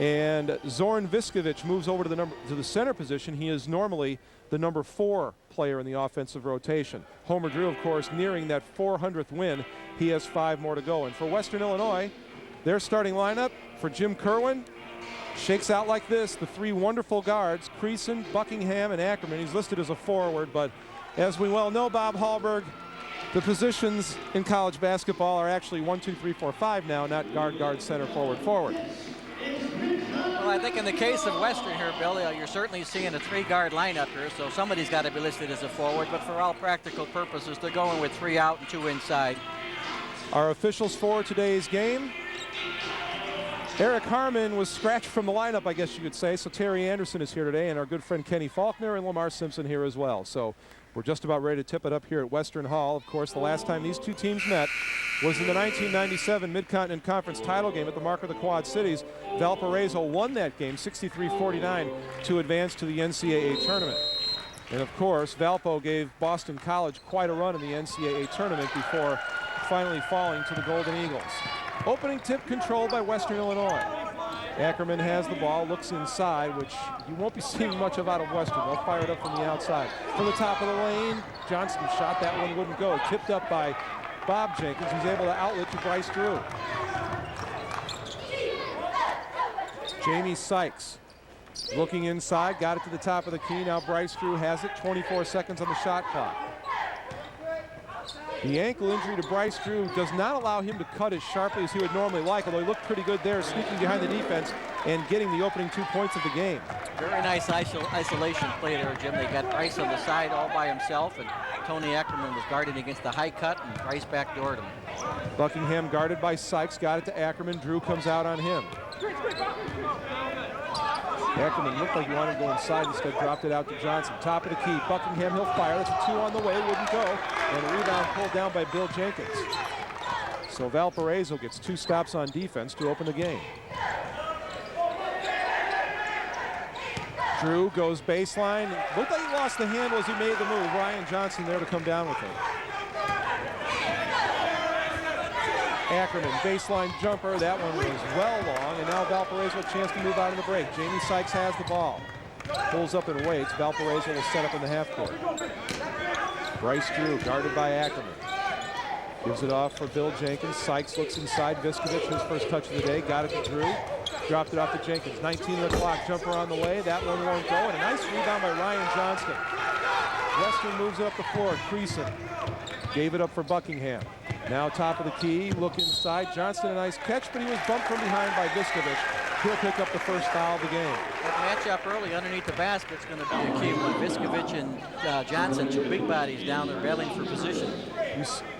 And Zoran Viskovic moves over to the center position. He is normally the number 4 player in the offensive rotation. Homer Drew, of course, nearing that 400th win. He has 5 more to go. And for Western Illinois, their starting lineup for Jim Kerwin shakes out like this. The 3 wonderful guards, Creason, Buckingham, and Ackerman. He's listed as a forward, but as we well know, Bob Hallberg, the positions in college basketball are actually 1, 2, 3, 4, 5 now, not guard, guard, center, forward, forward. Well, I think in the case of Western here, Bill, you're certainly seeing a 3-guard lineup here, so somebody's got to be listed as a forward, but for all practical purposes, they're going with 3 out and 2 inside. Our officials for today's game. Eric Harmon was scratched from the lineup, I guess you could say, so Terry Anderson is here today, and our good friend Kenny Faulkner and Lamar Simpson here as well. So we're just about ready to tip it up here at Western Hall. Of course, the last time these 2 teams met was in the 1997 Mid-Continent Conference title game at the Mark of the Quad Cities. Valparaiso won that game 63-49 to advance to the NCAA tournament. And of course, Valpo gave Boston College quite a run in the NCAA tournament before finally falling to the Golden Eagles. Opening tip controlled by Western Illinois. Ackerman has the ball, looks inside, which you won't be seeing much of out of Western. They'll fire it up from the outside. From the top of the lane, Johnston shot, that one wouldn't go. Tipped up by Bob Jenkins, who's able to outlet to Bryce Drew. Jamie Sykes looking inside, got it to the top of the key. Now Bryce Drew has it, 24 seconds on the shot clock. The ankle injury to Bryce Drew does not allow him to cut as sharply as he would normally like, although he looked pretty good there, sneaking behind the defense and getting the opening 2 points of the game. Very nice isolation play there, Jim. They got Bryce on the side all by himself, and Tony Ackerman was guarding against the high cut, and Bryce backdoored him. Buckingham guarded by Sykes, got it to Ackerman. Drew comes out on him. Ackerman looked like he wanted to go inside, instead dropped it out to Johnson. Top of the key, Buckingham, he'll fire. That's a 2 on the way, wouldn't go. And a rebound pulled down by Bill Jenkins. So Valparaiso gets 2 stops on defense to open the game. Drew goes baseline. Looked like he lost the handle as he made the move. Ryan Johnson there to come down with him. Ackerman, baseline jumper. That one was well long, and now Valparaiso a chance to move out of the break. Jamie Sykes has the ball. Pulls up and waits. Valparaiso will set up in the half court. Bryce Drew guarded by Ackerman. Gives it off for Bill Jenkins. Sykes looks inside. Viskovic, his first touch of the day. Got it to Drew. Dropped it off to Jenkins. 19 on the clock. Jumper on the way. That one won't go. And a nice rebound by Ryan Johnston. Western moves it up the floor. Creason gave it up for Buckingham. Now top of the key. Look inside. Johnston a nice catch, but he was bumped from behind by Viskovic. He'll pick up the first foul of the game. That matchup early underneath the basket is going to be a key one. Viskovic and Johnson, 2 big bodies down there battling for position.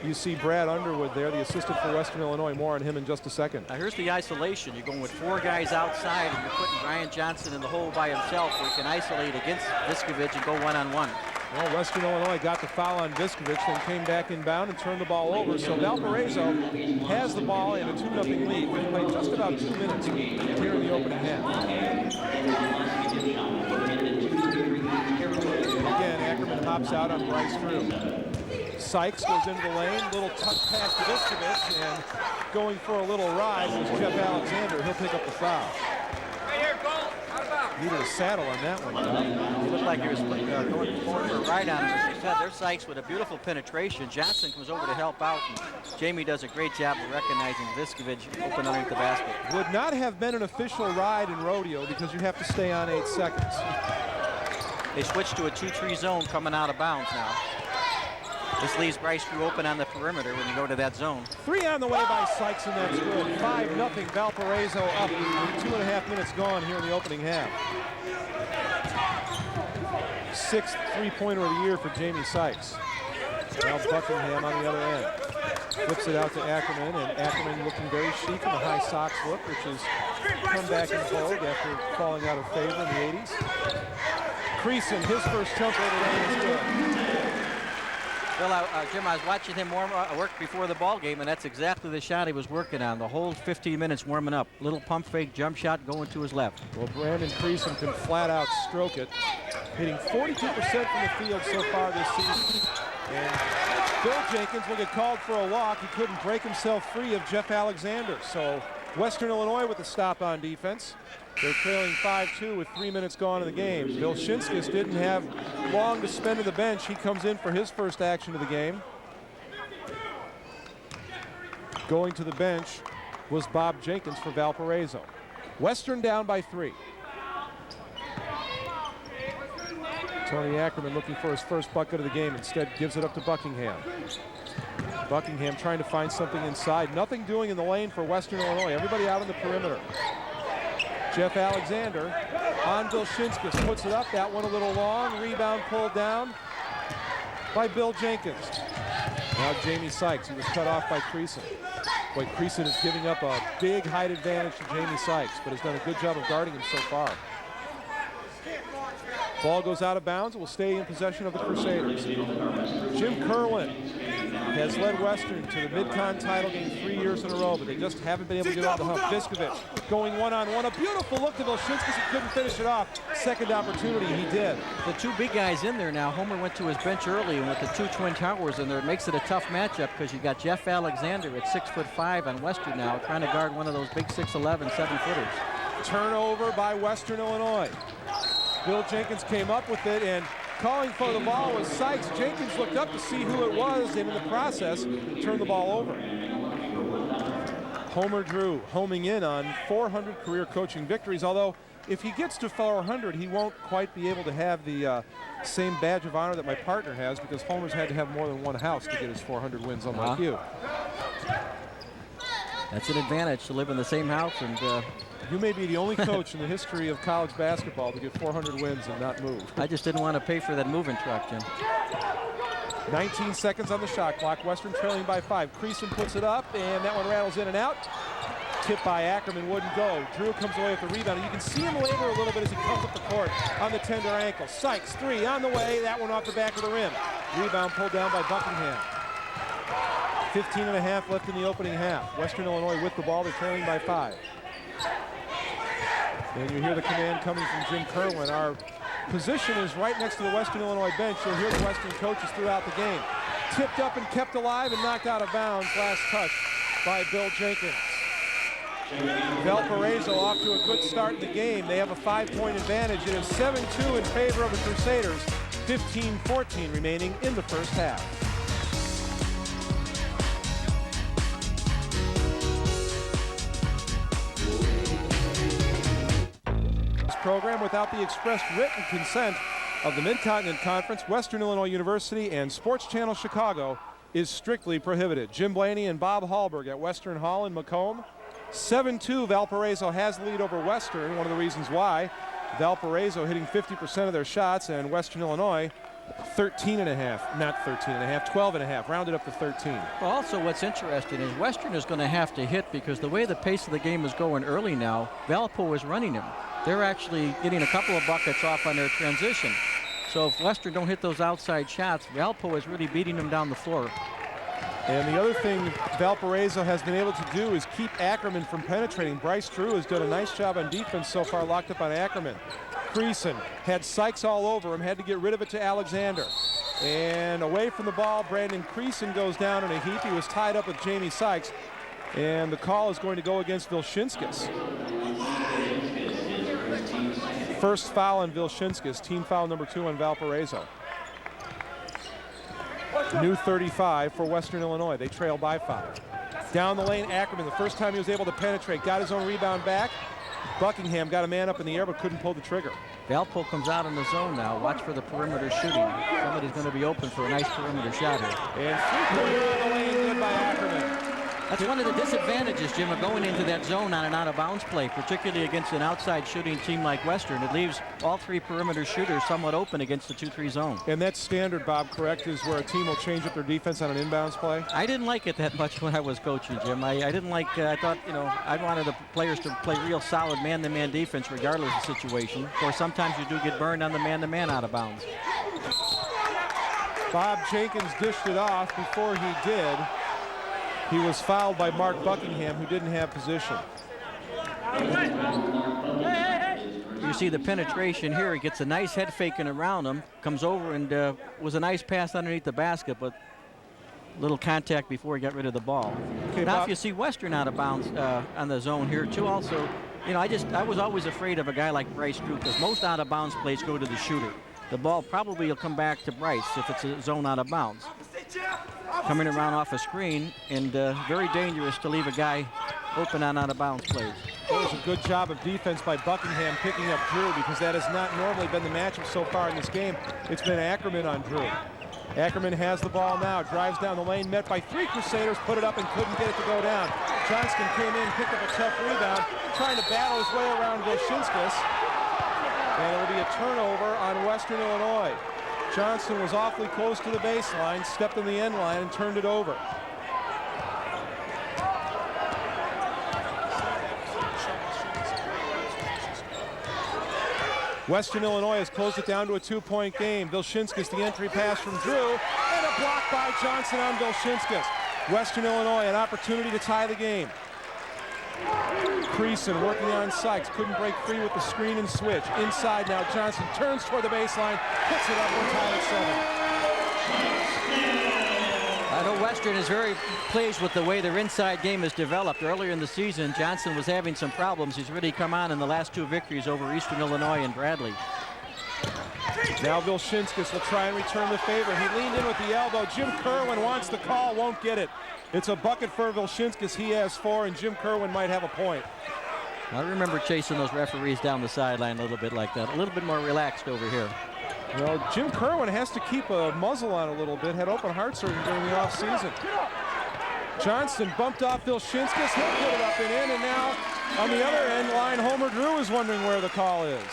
You see Brad Underwood there, the assistant for Western Illinois. More on him in just a second. Now here's the isolation. You're going with 4 guys outside, and you're putting Ryan Johnson in the hole by himself, where he can isolate against Viskovic and go one-on-one. Well, Western Illinois got the foul on Viskovic, then came back inbound and turned the ball over. So Valparaiso has the ball in a 2-0 lead. We played just about 2 minutes here in the opening half. And again, Ackerman hops out on Bryce Drew. Sykes goes into the lane, little touch pass to Viskovic, and going for a little ride was Jeff Alexander. He'll pick up the foul. Needed a saddle on that one. He looked like he was going forward for a ride on him. As you said, there's Sykes with a beautiful penetration. Johnson comes over to help out, and Jamie does a great job of recognizing Viskovic open underneath the basket. Would not have been an official ride in rodeo because you have to stay on 8 seconds. They switched to a 2-3 zone coming out of bounds now. This leaves Bryce Drew open on the perimeter when you go to that zone. 3 on the way by Sykes, and that's good. 5-0 Valparaiso up with 2.5 minutes gone here in the opening half. 6th three-pointer of the year for Jamie Sykes. Now Buckingham on the other end. Flips it out to Ackerman, and Ackerman looking very chic in the high socks look, which has come back in vogue after falling out of favor in the 80s. Creason, his first jumper of the day is good. Well, Jim, I was watching him work before the ball game, and that's exactly the shot he was working on. The whole 15 minutes warming up. Little pump fake jump shot going to his left. Well, Brandon Creason can flat out stroke it, hitting 42% from the field so far this season. And Bill Jenkins will get called for a walk. He couldn't break himself free of Jeff Alexander. So Western Illinois with the stop on defense. They're trailing 5-2 with 3 minutes gone in the game. Vilshinskis didn't have long to spend on the bench. He comes in for his first action of the game. Going to the bench was Bob Jenkins for Valparaiso. Western down by 3. Tony Ackerman looking for his first bucket of the game. Instead gives it up to Buckingham. Buckingham trying to find something inside. Nothing doing in the lane for Western Illinois. Everybody out on the perimeter. Jeff Alexander on Vilshinskis, puts it up. That one a little long. Rebound pulled down by Bill Jenkins. Now Jamie Sykes. He was cut off by Creason. Boy, Creason is giving up a big height advantage to Jamie Sykes, but has done a good job of guarding him so far. Ball goes out of bounds. It will stay in possession of the Crusaders. Jim Kerwin has led Western to the Mid-Con title game 3 years in a row, but they just haven't been able to get over the hump. Viskovich going one-on-one. A beautiful look to Vilshinskis. He couldn't finish it off. Second opportunity, he did. The two big guys in there now. Homer went to his bench early, and with the two Twin Towers in there, it makes it a tough matchup because you got Jeff Alexander at 6'5" on Western now, trying to guard one of those big 6'11", 7-footers. Turnover by Western Illinois. Bill Jenkins came up with it, and calling for the ball was Sykes. Jenkins looked up to see who it was, and in the process, turned the ball over. Homer Drew homing in on 400 career coaching victories, although if he gets to 400, he won't quite be able to have the same badge of honor that my partner has, because Homer's had to have more than one house to get his 400 wins, unlike you. That's an advantage to live in the same house. And you may be the only coach in the history of college basketball to get 400 wins and not move. I just didn't want to pay for that moving truck, Jim. 19 seconds on the shot clock. Western trailing by 5. Creason puts it up, and that one rattles in and out. Tipped by Ackerman, wouldn't go. Drew comes away with the rebound, and you can see him labor a little bit as he comes up the court on the tender ankle. Sykes, 3 on the way. That one off the back of the rim. Rebound pulled down by Buckingham. 15.5 left in the opening half. Western Illinois with the ball. They're trailing by 5. And you hear the command coming from Jim Kerwin. Our position is right next to the Western Illinois bench. You'll hear the Western coaches throughout the game. Tipped up and kept alive and knocked out of bounds. Last touch by Bill Jenkins. Valparaiso off to a good start in the game. They have a 5-point advantage. It is 7-2 in favor of the Crusaders. 15-14 remaining in the first half. Program without the expressed written consent of the Mid-Continent Conference, Western Illinois University, and Sports Channel Chicago is strictly prohibited. Jim Blaney and Bob Hallberg at Western Hall in Macomb. 7-2, Valparaiso has the lead over Western. One of the reasons why Valparaiso hitting 50% of their shots, and Western Illinois 13.5, not 13.5, 12.5, rounded up to 13. Well, also what's interesting is Western is going to have to hit, because the way the pace of the game is going early now, Valpo is running them. They're actually getting a couple of buckets off on their transition. So if Western don't hit those outside shots, Valpo is really beating them down the floor. And the other thing Valparaiso has been able to do is keep Ackerman from penetrating. Bryce Drew has done a nice job on defense so far, locked up on Ackerman. Creason had Sykes all over him, had to get rid of it to Alexander. And away from the ball, Brandon Creason goes down in a heap. He was tied up with Jamie Sykes, and the call is going to go against Vilshinskis. First foul on Vilshinskis, team foul number 2 on Valparaiso. New 35 for Western Illinois. They trail by 5. Down the lane, Ackerman, the first time he was able to penetrate, got his own rebound back. Buckingham got a man up in the air but couldn't pull the trigger. Valpo comes out in the zone now. Watch for the perimeter shooting. Somebody's going to be open for a nice perimeter shot here. And 3-pointer on the lane, good by Ackerman. That's one of the disadvantages, Jim, of going into that zone on an out-of-bounds play, particularly against an outside shooting team like Western. It leaves all 3 perimeter shooters somewhat open against the 2-3 zone. And that's standard, Bob, correct, is where a team will change up their defense on an inbounds play? I didn't like it that much when I was coaching, Jim. I didn't like, I thought, you know, I wanted the players to play real solid man-to-man defense regardless of the situation. Of course, sometimes you do get burned on the man-to-man out of bounds. Bob Jenkins dished it off. Before he did, he was fouled by Mark Buckingham, who didn't have position. You see the penetration here. He gets a nice head faking around him, comes over, and was a nice pass underneath the basket, but little contact before he got rid of the ball. Okay, now, Bob. if you see Western out of bounds on the zone here too, also, you know, I was always afraid of a guy like Bryce Drew because most out of bounds plays go to the shooter. The ball probably will come back to Bryce if it's a zone out of bounds. Coming around off a screen, and very dangerous to leave a guy open on out of bounds plays. It was a good job of defense by Buckingham picking up Drew, because that has not normally been the matchup so far in this game. It's been Ackerman on Drew. Ackerman has the ball now, drives down the lane, met by 3 Crusaders, put it up and couldn't get it to go down. Johnston came in, picked up a tough rebound, trying to battle his way around Vilshinskas. And it'll be a turnover on Western Illinois. Johnston was awfully close to the baseline, stepped in the end line and turned it over. Western Illinois has closed it down to a 2-point game. Vilshinskas, the entry pass from Drew, and a block by Johnson on Vilshinskas. Western Illinois an opportunity to tie the game. Creason working on Sykes, couldn't break free with the screen and switch. Inside now, Johnson turns toward the baseline, puts it up, we're tied at 7. I know Western is very pleased with the way their inside game is developed. Earlier in the season, Johnson was having some problems. He's really come on in the last 2 victories over Eastern Illinois and Bradley. Now Vilshinskas will try and return the favor. He leaned in with the elbow. Jim Kerwin wants the call, won't get it. It's a bucket for Vilshinskas. He has 4, and Jim Kerwin might have a point. I remember chasing those referees down the sideline a little bit like that. A little bit more relaxed over here. Well, Jim Kerwin has to keep a muzzle on a little bit. Had open heart surgery during the offseason. Johnston bumped off Vilshinskas. He'll put it up and in, and now on the other end line, Homer Drew is wondering where the call is.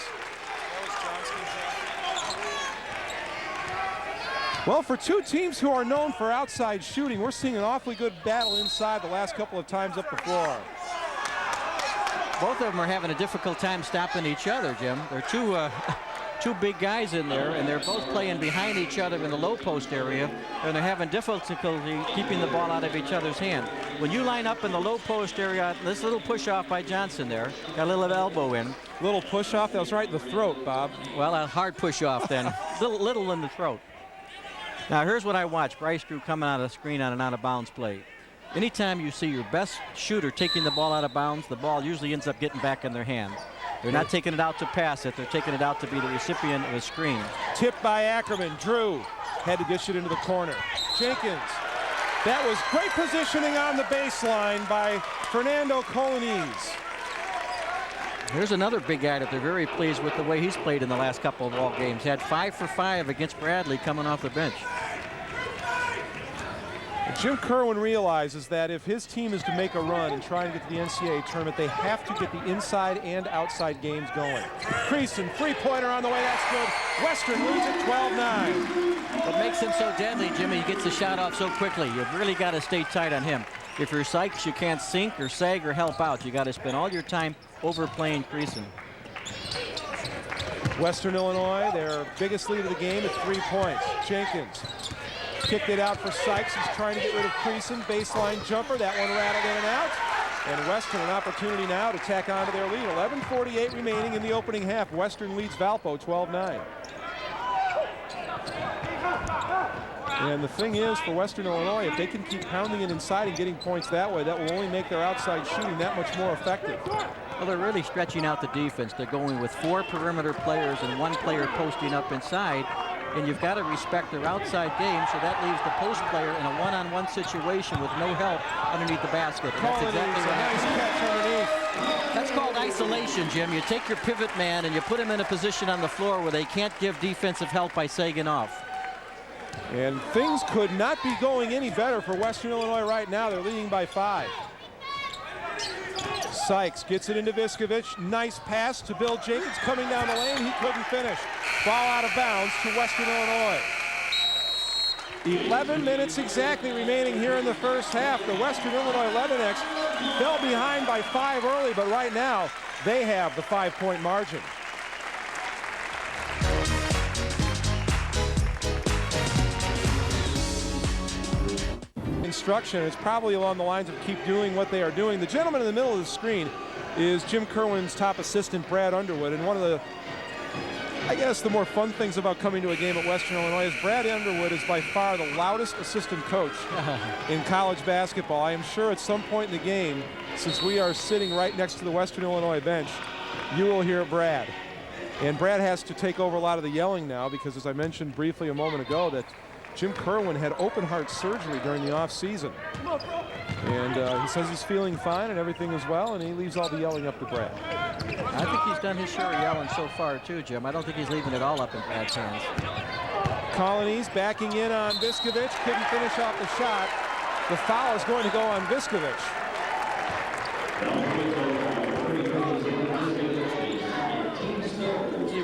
Well, for 2 teams who are known for outside shooting, we're seeing an awfully good battle inside the last couple of times up the floor. Both of them are having a difficult time stopping each other, Jim. They're two big guys in there, and they're both playing behind each other in the low post area, and they're having difficulty keeping the ball out of each other's hand. When you line up in the low post area, this little push off by Johnson there, got a little elbow in. Little push off, that was right in the throat, Bob. Well, a hard push off then, little in the throat. Now here's what I watch, Bryce Drew coming out of the screen on an out of bounds play. Anytime you see your best shooter taking the ball out of bounds, the ball usually ends up getting back in their hand. They're not taking it out to pass it, they're taking it out to be the recipient of a screen. Tipped by Ackerman. Drew had to dish it into the corner. Jenkins. That was great positioning on the baseline by Fernando Colonese. Here's another big guy that they're very pleased with the way he's played in the last couple of ball games. Had 5 for 5 against Bradley coming off the bench. Jim Kerwin realizes that if his team is to make a run and try and get to the NCAA tournament, they have to get the inside and outside games going. Creason, 3-pointer on the way, that's good. Western leads at 12-9. What makes him so deadly, Jimmy, he gets the shot off so quickly. You've really got to stay tight on him. If you're Sykes, you can't sink or sag or help out. You got to spend all your time overplaying Creason. Western Illinois, their biggest lead of the game at 3 points. Jenkins kicked it out for Sykes. He's trying to get rid of Creason. Baseline jumper. That one rattled in and out. And Western an opportunity now to tack on to their lead. 11:48 remaining in the opening half. Western leads Valpo 12-9. And the thing is, for Western Illinois, if they can keep pounding it inside and getting points that way, that will only make their outside shooting that much more effective. Well, they're really stretching out the defense. They're going with 4 perimeter players and 1 player posting up inside. And you've got to respect their outside game, so that leaves the post player in a one-on-one situation with no help underneath the basket. And that's exactly what happened. That's called isolation, Jim. You take your pivot man and you put him in a position on the floor where they can't give defensive help by sagging off. And things could not be going any better for Western Illinois right now. They're leading by 5. Sykes gets it into Viskovich. Nice pass to Bill Jenkins coming down the lane. He couldn't finish. Ball out of bounds to Western Illinois. 11 minutes exactly remaining here in the first half. The Western Illinois Leathernecks fell behind by 5 early, but right now they have the 5-point margin. Instruction, it's probably along the lines of keep doing what they are doing. The gentleman in the middle of the screen is Jim Kerwin's top assistant, Brad Underwood, and one of the I guess the more fun things about coming to a game at Western Illinois is Brad Underwood is by far the loudest assistant coach in college basketball. I am sure at some point in the game, since we are sitting right next to the Western Illinois bench, you will hear Brad. And Brad has to take over a lot of the yelling now because, as I mentioned briefly a moment ago, that Jim Kerwin had open heart surgery during the off season. And he says he's feeling fine and everything is well, and he leaves all the yelling up to Brad. I think he's done his share of yelling so far too, Jim. I don't think he's leaving it all up in Brad's hands. Colonies backing in on Viskovich, couldn't finish off the shot. The foul is going to go on Viskovich.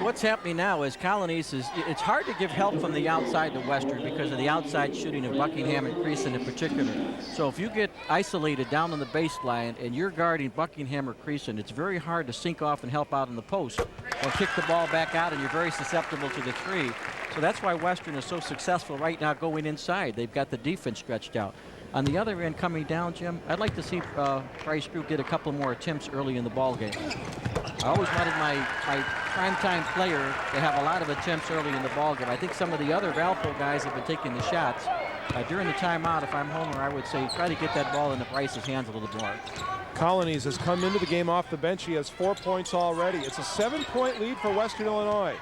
What's happening now is Colonies it's hard to give help from the outside to Western because of the outside shooting of Buckingham and Creason in particular. So if you get isolated down on the baseline and you're guarding Buckingham or Creason, it's very hard to sink off and help out in the post or kick the ball back out, and you're very susceptible to the three. So that's why Western is so successful right now going inside. They've got the defense stretched out. On the other end coming down, Jim, I'd like to see Bryce Drew get a couple more attempts early in the ball game. I always wanted my primetime player to have a lot of attempts early in the ball game. I think some of the other Valpo guys have been taking the shots. During the timeout, if I'm Homer, I would say try to get that ball into Bryce's hands a little more. Colonies has come into the game off the bench. He has 4 points already. It's a 7-point lead for Western Illinois.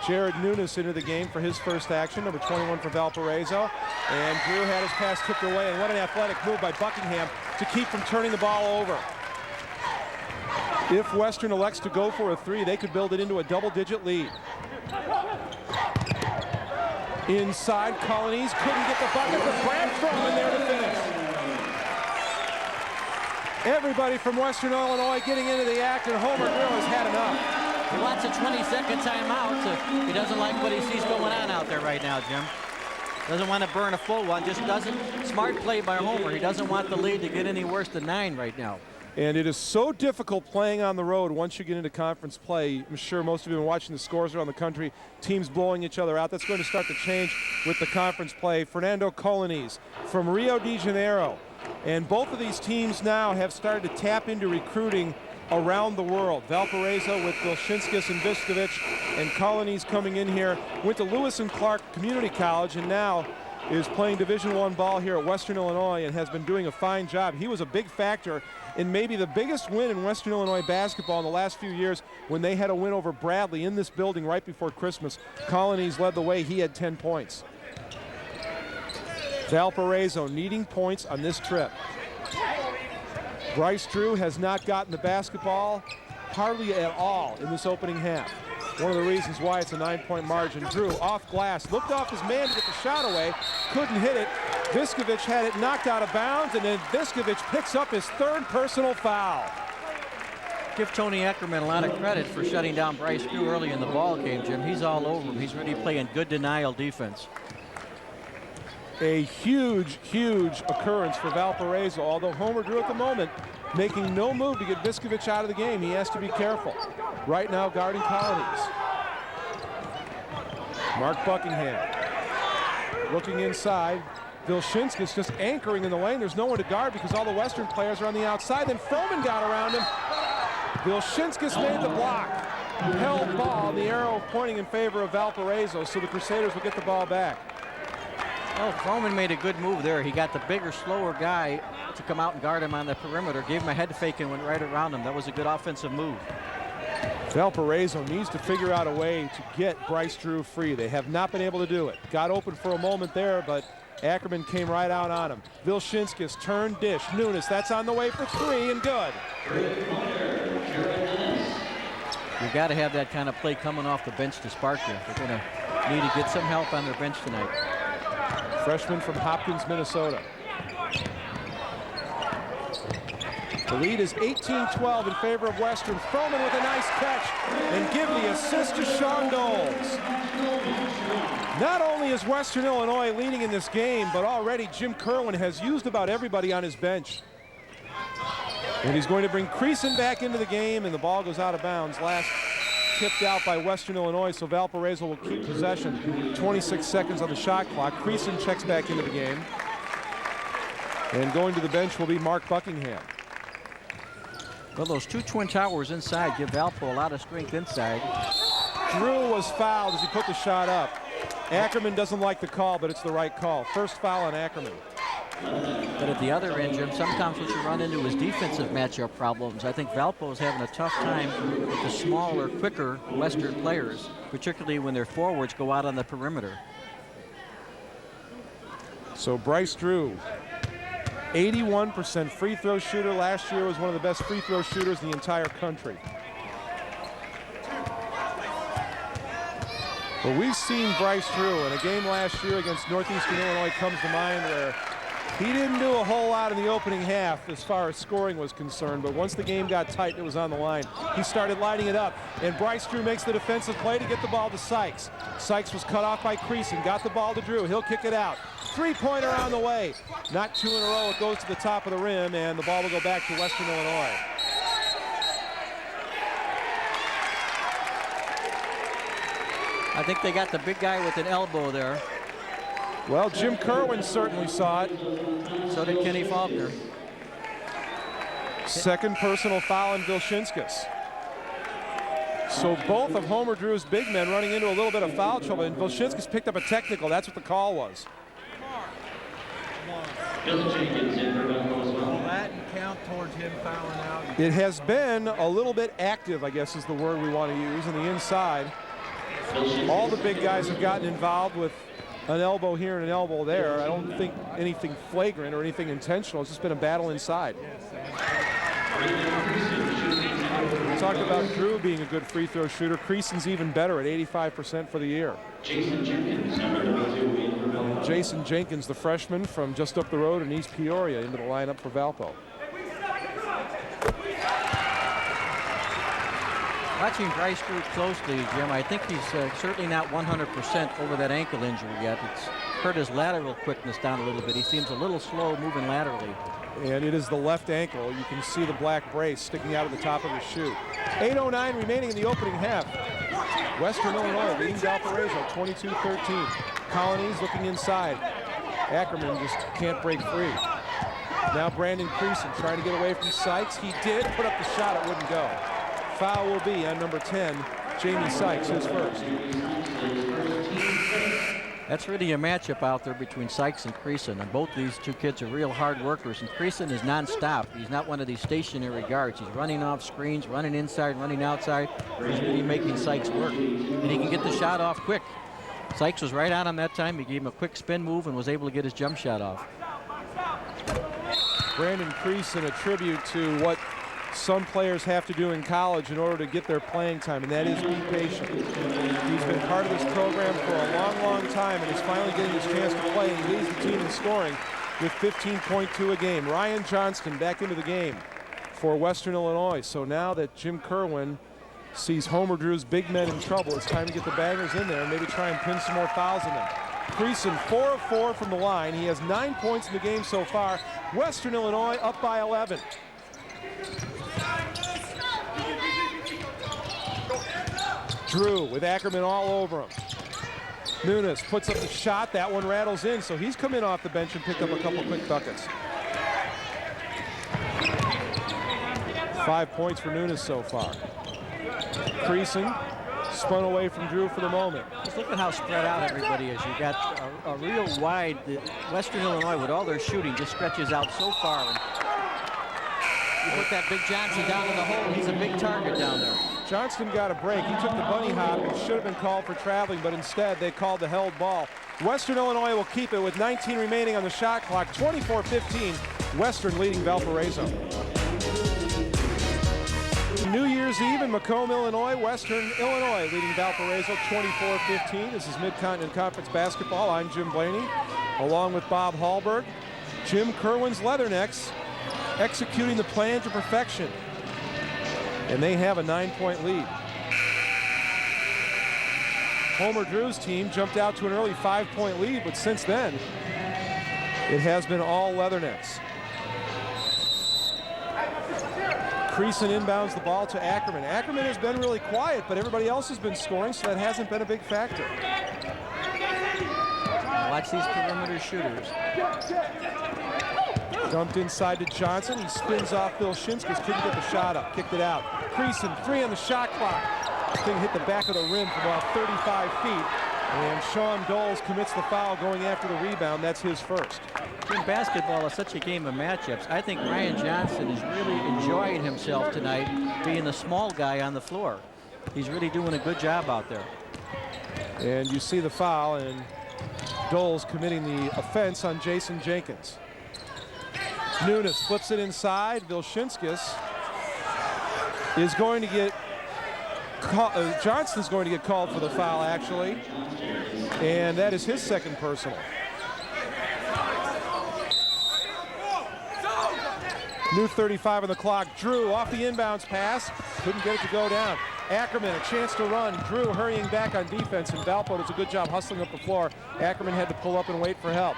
Jared Nunes into the game for his first action, number 21 for Valparaiso. And Drew had his pass tipped away, and what an athletic move by Buckingham to keep from turning the ball over. If Western elects to go for a three, they could build it into a double-digit lead. Inside, Colonies couldn't get the bucket, but Brad Froman there to finish. Everybody from Western Illinois getting into the act, and Homer Drew has had enough. He wants a 20-second timeout. He doesn't like what he sees going on out there right now, Jim. Doesn't want to burn a full one, just doesn't. Smart play by Homer. He doesn't want the lead to get any worse than 9 right now. And it is so difficult playing on the road once you get into conference play. I'm sure most of you have been watching the scores around the country, teams blowing each other out. That's going to start to change with the conference play. Fernando Colonies from Rio de Janeiro. And both of these teams now have started to tap into recruiting around the world. Valparaiso with Vilshinskis and Viskovich, and Colonies coming in here. Went to Lewis and Clark Community College and now is playing Division I ball here at Western Illinois and has been doing a fine job. He was a big factor in maybe the biggest win in Western Illinois basketball in the last few years when they had a win over Bradley in this building right before Christmas. Colonies led the way. He had 10 points. Valparaiso needing points on this trip. Bryce Drew has not gotten the basketball hardly at all in this opening half. One of the reasons why it's a 9-point margin. Drew off glass, looked off his man to get the shot away, couldn't hit it. Viskovich had it knocked out of bounds, and then Viskovich picks up his 3rd personal foul. Give Tony Ackerman a lot of credit for shutting down Bryce Drew early in the ball game, Jim. He's all over him. He's really playing good denial defense. A huge, huge occurrence for Valparaiso, although Homer Drew at the moment making no move to get Viskovich out of the game. He has to be careful. Right now guarding Colonies. Mark Buckingham looking inside. Vilshinskis just anchoring in the lane. There's no one to guard because all the Western players are on the outside. Then Froman got around him. Vilshinskis made the block. Held ball, the arrow pointing in favor of Valparaiso, so the Crusaders will get the ball back. Oh, Froman made a good move there. He got the bigger, slower guy to come out and guard him on the perimeter, gave him a head fake and went right around him. That was a good offensive move. Valparaiso needs to figure out a way to get Bryce Drew free. They have not been able to do it. Got open for a moment there, but Ackerman came right out on him. Vilshinskis turn dish. Nunes, that's on the way for 3 and good. You've got to have that kind of play coming off the bench to spark you. They're going to need to get some help on their bench tonight. Freshman from Hopkins, Minnesota. The lead is 18-12 in favor of Western. Froman with a nice catch and give the assist to Sean Doles. Not only is Western Illinois leading in this game, but already Jim Kerwin has used about everybody on his bench. And he's going to bring Creason back into the game, and the ball goes out of bounds. Last tipped out by Western Illinois, so Valparaiso will keep possession. 26 seconds on the shot clock. Creason checks back into the game. And going to the bench will be Mark Buckingham. Well, those 2 twin towers inside give Valpo a lot of strength inside. Drew was fouled as he put the shot up. Ackerman doesn't like the call, but it's the right call. First foul on Ackerman. But at the other end, Jim, sometimes what you run into is defensive matchup problems. I think Valpo is having a tough time with the smaller, quicker Western players, particularly when their forwards go out on the perimeter. So Bryce Drew, 81% free throw shooter. Last year was one of the best free throw shooters in the entire country. But we've seen Bryce Drew in a game last year against Northeastern Illinois comes to mind, where he didn't do a whole lot in the opening half as far as scoring was concerned, but once the game got tight and it was on the line, he started lighting it up. And Bryce Drew makes the defensive play to get the ball to Sykes. Sykes was cut off by Creason, got the ball to Drew. He'll kick it out. Three-pointer on the way. Not two in a row. It goes to the top of the rim, and the ball will go back to Western Illinois. I think they got the big guy with an elbow there. Well, Jim Kerwin certainly saw it. So did Kenny Faulkner. Second personal foul on Vilshinskis. So both of Homer Drew's big men running into a little bit of foul trouble, and Vilshinskis picked up a technical. That's what the call was. Will that count towards him fouling out? It has been a little bit active, I guess is the word we want to use, on the inside. All the big guys have gotten involved with an elbow here and an elbow there. I don't think anything flagrant or anything intentional. It's just been a battle inside. We talked about Drew being a good free throw shooter. Creason's even better at 85% for the year. Jason Jenkins, number 22 in for Valpo. Jason Jenkins, the freshman from just up the road in East Peoria, into the lineup for Valpo. Watching Bryce Drew closely, Jim, I think he's certainly not 100% over that ankle injury yet. It's hurt his lateral quickness down a little bit. He seems a little slow moving laterally. And it is the left ankle. You can see the black brace sticking out of the top of his shoe. 8:09 remaining in the opening half. Western Illinois leading Valparaiso 22-13. Colonies looking inside. Ackerman just can't break free. Now Brandon Creason trying to get away from Sykes. He did put up the shot, it wouldn't go. Foul will be on number 10, Jamie Sykes, his first. That's really a matchup out there between Sykes and Creason, and both these two kids are real hard workers, and Creason is non-stop. He's not one of these stationary guards. He's running off screens, running inside, running outside. He's really making Sykes work, and he can get the shot off quick. Sykes was right on him that time. He gave him a quick spin move and was able to get his jump shot off. Brandon Creason, a tribute to what some players have to do in college in order to get their playing time, and that is be patient. He's been part of this program for a long, long time, and is finally getting his chance to play, and he leads the team in scoring with 15.2 a game. Ryan Johnston back into the game for Western Illinois. So now that Jim Kerwin sees Homer Drew's big men in trouble, it's time to get the bangers in there and maybe try and pin some more fouls in them. Creason 4 of 4 from the line. He has 9 points in the game so far. Western Illinois up by 11. Drew with Ackerman all over him. Nunes puts up the shot. That one rattles in, so he's come in off the bench and picked up a couple quick buckets. 5 points for Nunes so far. Creason spun away from Drew for the moment. Just look at how spread out everybody is. You got a real wide, Western Illinois with all their shooting just stretches out so far. And you put that big Johnson down in the hole, he's a big target down there. Johnston got a break. He took the bunny hop and should have been called for traveling, but instead they called the held ball. Western Illinois will keep it with 19 remaining on the shot clock. 24-15, Western leading Valparaiso. New Year's Eve in Macomb, Illinois. Western Illinois leading Valparaiso 24-15. This is Mid-Continent Conference basketball. I'm Jim Blaney, along with Bob Hallberg. Jim Kerwin's Leathernecks executing the plan to perfection. And they have a 9-point lead. Homer Drew's team jumped out to an early 5-point lead, but since then, it has been all Leathernecks. Creason inbounds the ball to Ackerman. Ackerman has been really quiet, but everybody else has been scoring, so that hasn't been a big factor. Watch these perimeter shooters. Dumped inside to Johnson. He spins off Vilshinskis. Couldn't get the shot up. Kicked it out. Creason, 3 on the shot clock. thing hit the back of the rim from about 35 feet. And Sean Doles commits the foul going after the rebound. That's his first. Jim, basketball is such a game of matchups. I think Ryan Johnson is really enjoying himself tonight being the small guy on the floor. He's really doing a good job out there. And you see the foul, and Doles committing the offense on Jason Jenkins. Nunes flips it inside. Vilshinskis is going to get Johnston's going to get called for the foul, actually, and that is his second personal. New 35 on the clock. Drew off the inbounds pass, couldn't get it to go down. Ackerman, a chance to run. Drew hurrying back on defense, and Valpo does a good job hustling up the floor. Ackerman had to pull up and wait for help.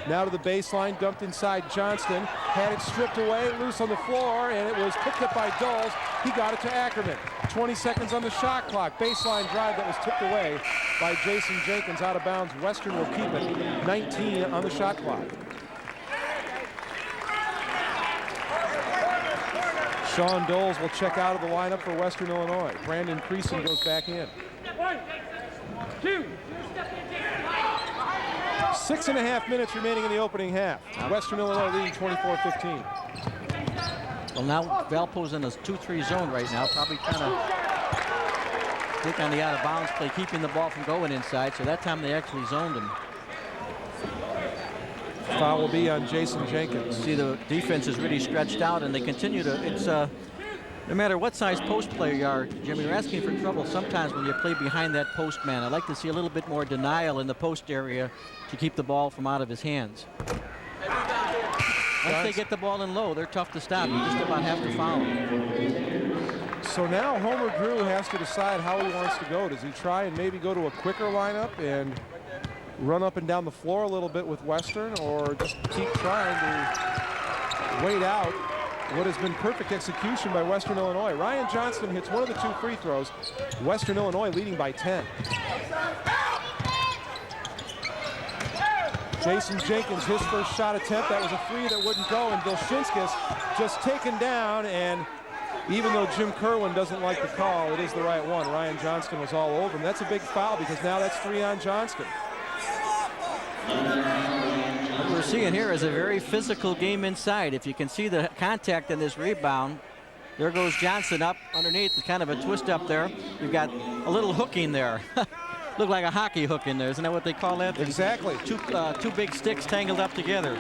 Now to the baseline, dumped inside Johnston, had it stripped away, loose on the floor, and it was picked up by Doles. He got it to Ackerman. 20 seconds on the shot clock. Baseline drive that was tipped away by Jason Jenkins, out of bounds. Western will keep it. 19 on the shot clock. Sean Doles will check out of the lineup for Western Illinois. Brandon Creason goes back in. 6.5 minutes remaining in the opening half. Western Illinois leading 24-15. Well, now Valpo's in a 2-3 zone right now, probably trying to take on the out-of-bounds play, keeping the ball from going inside. So that time they actually zoned him. Foul will be on Jason Jenkins. See, the defense is really stretched out, and they continue to. It's no matter what size post player you are, Jimmy, you're asking for trouble sometimes when you play behind that post man. I'd like to see a little bit more denial in the post area to keep the ball from out of his hands. Once they get the ball in low, they're tough to stop. You just about have to foul them. So now Homer Drew has to decide how he wants to go. Does he try and maybe go to a quicker lineup and run up and down the floor a little bit with Western, or just keep trying to wait out what has been perfect execution by Western Illinois? Ryan Johnston hits one of the 2 free throws. Western Illinois leading by 10. Jason Jenkins, his first shot attempt, that was a free that wouldn't go, and Vilshinskis just taken down, and even though Jim Kerwin doesn't like the call, it is the right one. Ryan Johnston was all over him. That's a big foul because now that's 3 on Johnston. What we're seeing here is a very physical game inside. If you can see the contact in this rebound, there goes Johnson up underneath. It's kind of a twist up there. You've got a little hooking there. Look like a hockey hook in there. Isn't that what they call that? Exactly. Two big sticks tangled up together.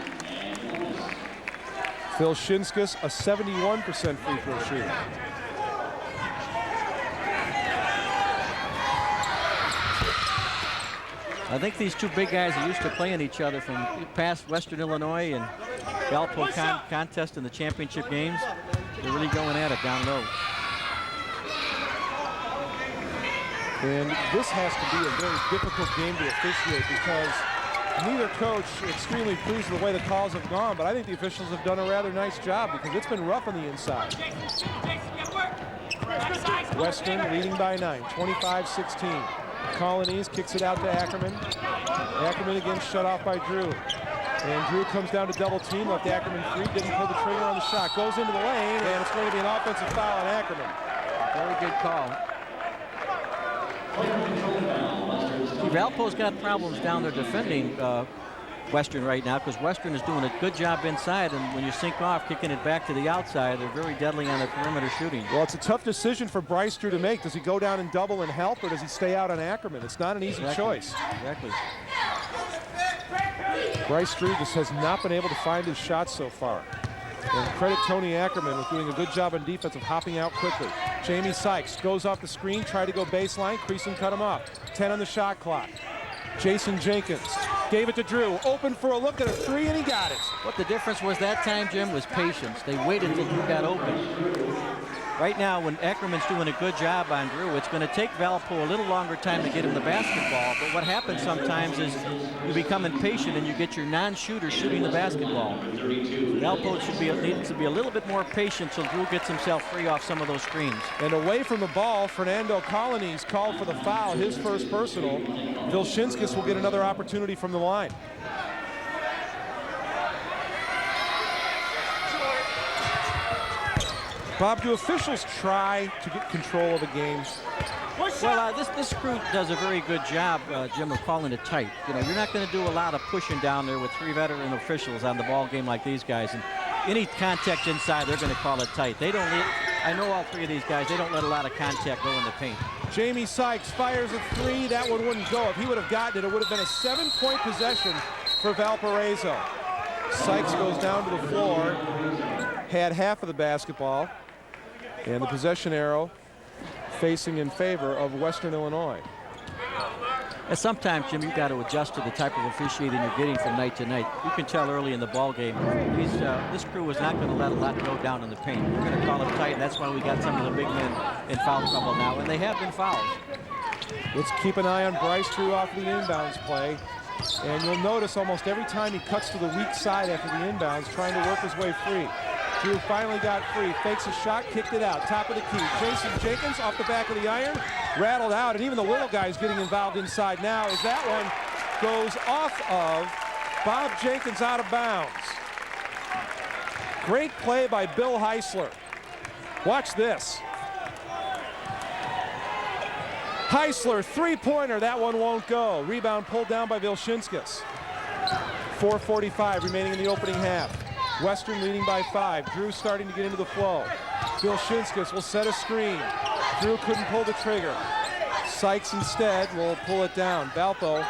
Vilshinskis, a 71% free throw shooter. I think these two big guys are used to playing each other from past Western Illinois and Valpo contest in the championship games. They're really going at it down low. And this has to be a very difficult game to officiate because neither coach extremely pleased with the way the calls have gone, but I think the officials have done a rather nice job because it's been rough on the inside. Western leading by 9, 25-16. Colonies kicks it out to Ackerman. Ackerman again shut off by Drew. And Drew comes down to double team, left Ackerman free, didn't pull the trigger on the shot. Goes into the lane, and it's going to be an offensive foul on Ackerman. Very good call. Valpo's got problems down there defending Western right now because Western is doing a good job inside, and when you sink off, kicking it back to the outside, they're very deadly on the perimeter shooting. Well, it's a tough decision for Bryce Drew to make. Does he go down and double and help, or does he stay out on Ackerman? It's not an easy choice. Exactly. Bryce Drew just has not been able to find his shots so far. And credit Tony Ackerman with doing a good job on defense of hopping out quickly. Jamie Sykes goes off the screen, tried to go baseline. Creason cut him off. 10 on the shot clock. Jason Jenkins gave it to Drew. Open for a look at a 3, and he got it. What the difference was that time, Jim, was patience. They waited until Drew got open. Right now, when Ackerman's doing a good job on Drew, it's going to take Valpo a little longer time to get him the basketball. But what happens sometimes is you become impatient and you get your non-shooter shooting the basketball. Valpo needs to be a little bit more patient so Drew gets himself free off some of those screens. And away from the ball, Fernando Colonies called for the foul, his first personal. Vilshinskis will get another opportunity from the line. Bob, do officials try to get control of the game? Well, this crew does a very good job, Jim, of calling it tight. You know, you're not going to do a lot of pushing down there with 3 veteran officials on the ball game like these guys. And any contact inside, they're going to call it tight. They don't. I know all 3 of these guys. They don't let a lot of contact go in the paint. Jamie Sykes fires a 3. That one wouldn't go. If he would have gotten it, it would have been a 7-point possession for Valparaiso. Sykes goes down to the floor, had half of the basketball, and the possession arrow facing in favor of Western Illinois. And sometimes, Jim, you've got to adjust to the type of officiating you're getting from night to night. You can tell early in the ball game, this crew is not going to let a lot go down in the paint. We're going to call it tight, and that's why we got some of the big men in foul trouble now, and they have been fouled. Let's keep an eye on Bryce Drew off the inbounds play. And you'll notice almost every time he cuts to the weak side after the inbounds, trying to work his way free. Drew finally got free, fakes a shot, kicked it out, top of the key. Jason Jenkins off the back of the iron, rattled out, and even the little guy's getting involved inside now as that one goes off of Bob Jenkins out of bounds. Great play by Bill Heisler. Watch this. Heisler, 3-pointer, that one won't go. Rebound pulled down by Vilshinskis. 4:45 remaining in the opening half. Western leading by 5. Drew starting to get into the flow. Vilshinskis will set a screen. Drew couldn't pull the trigger. Sykes instead will pull it down. Valpo,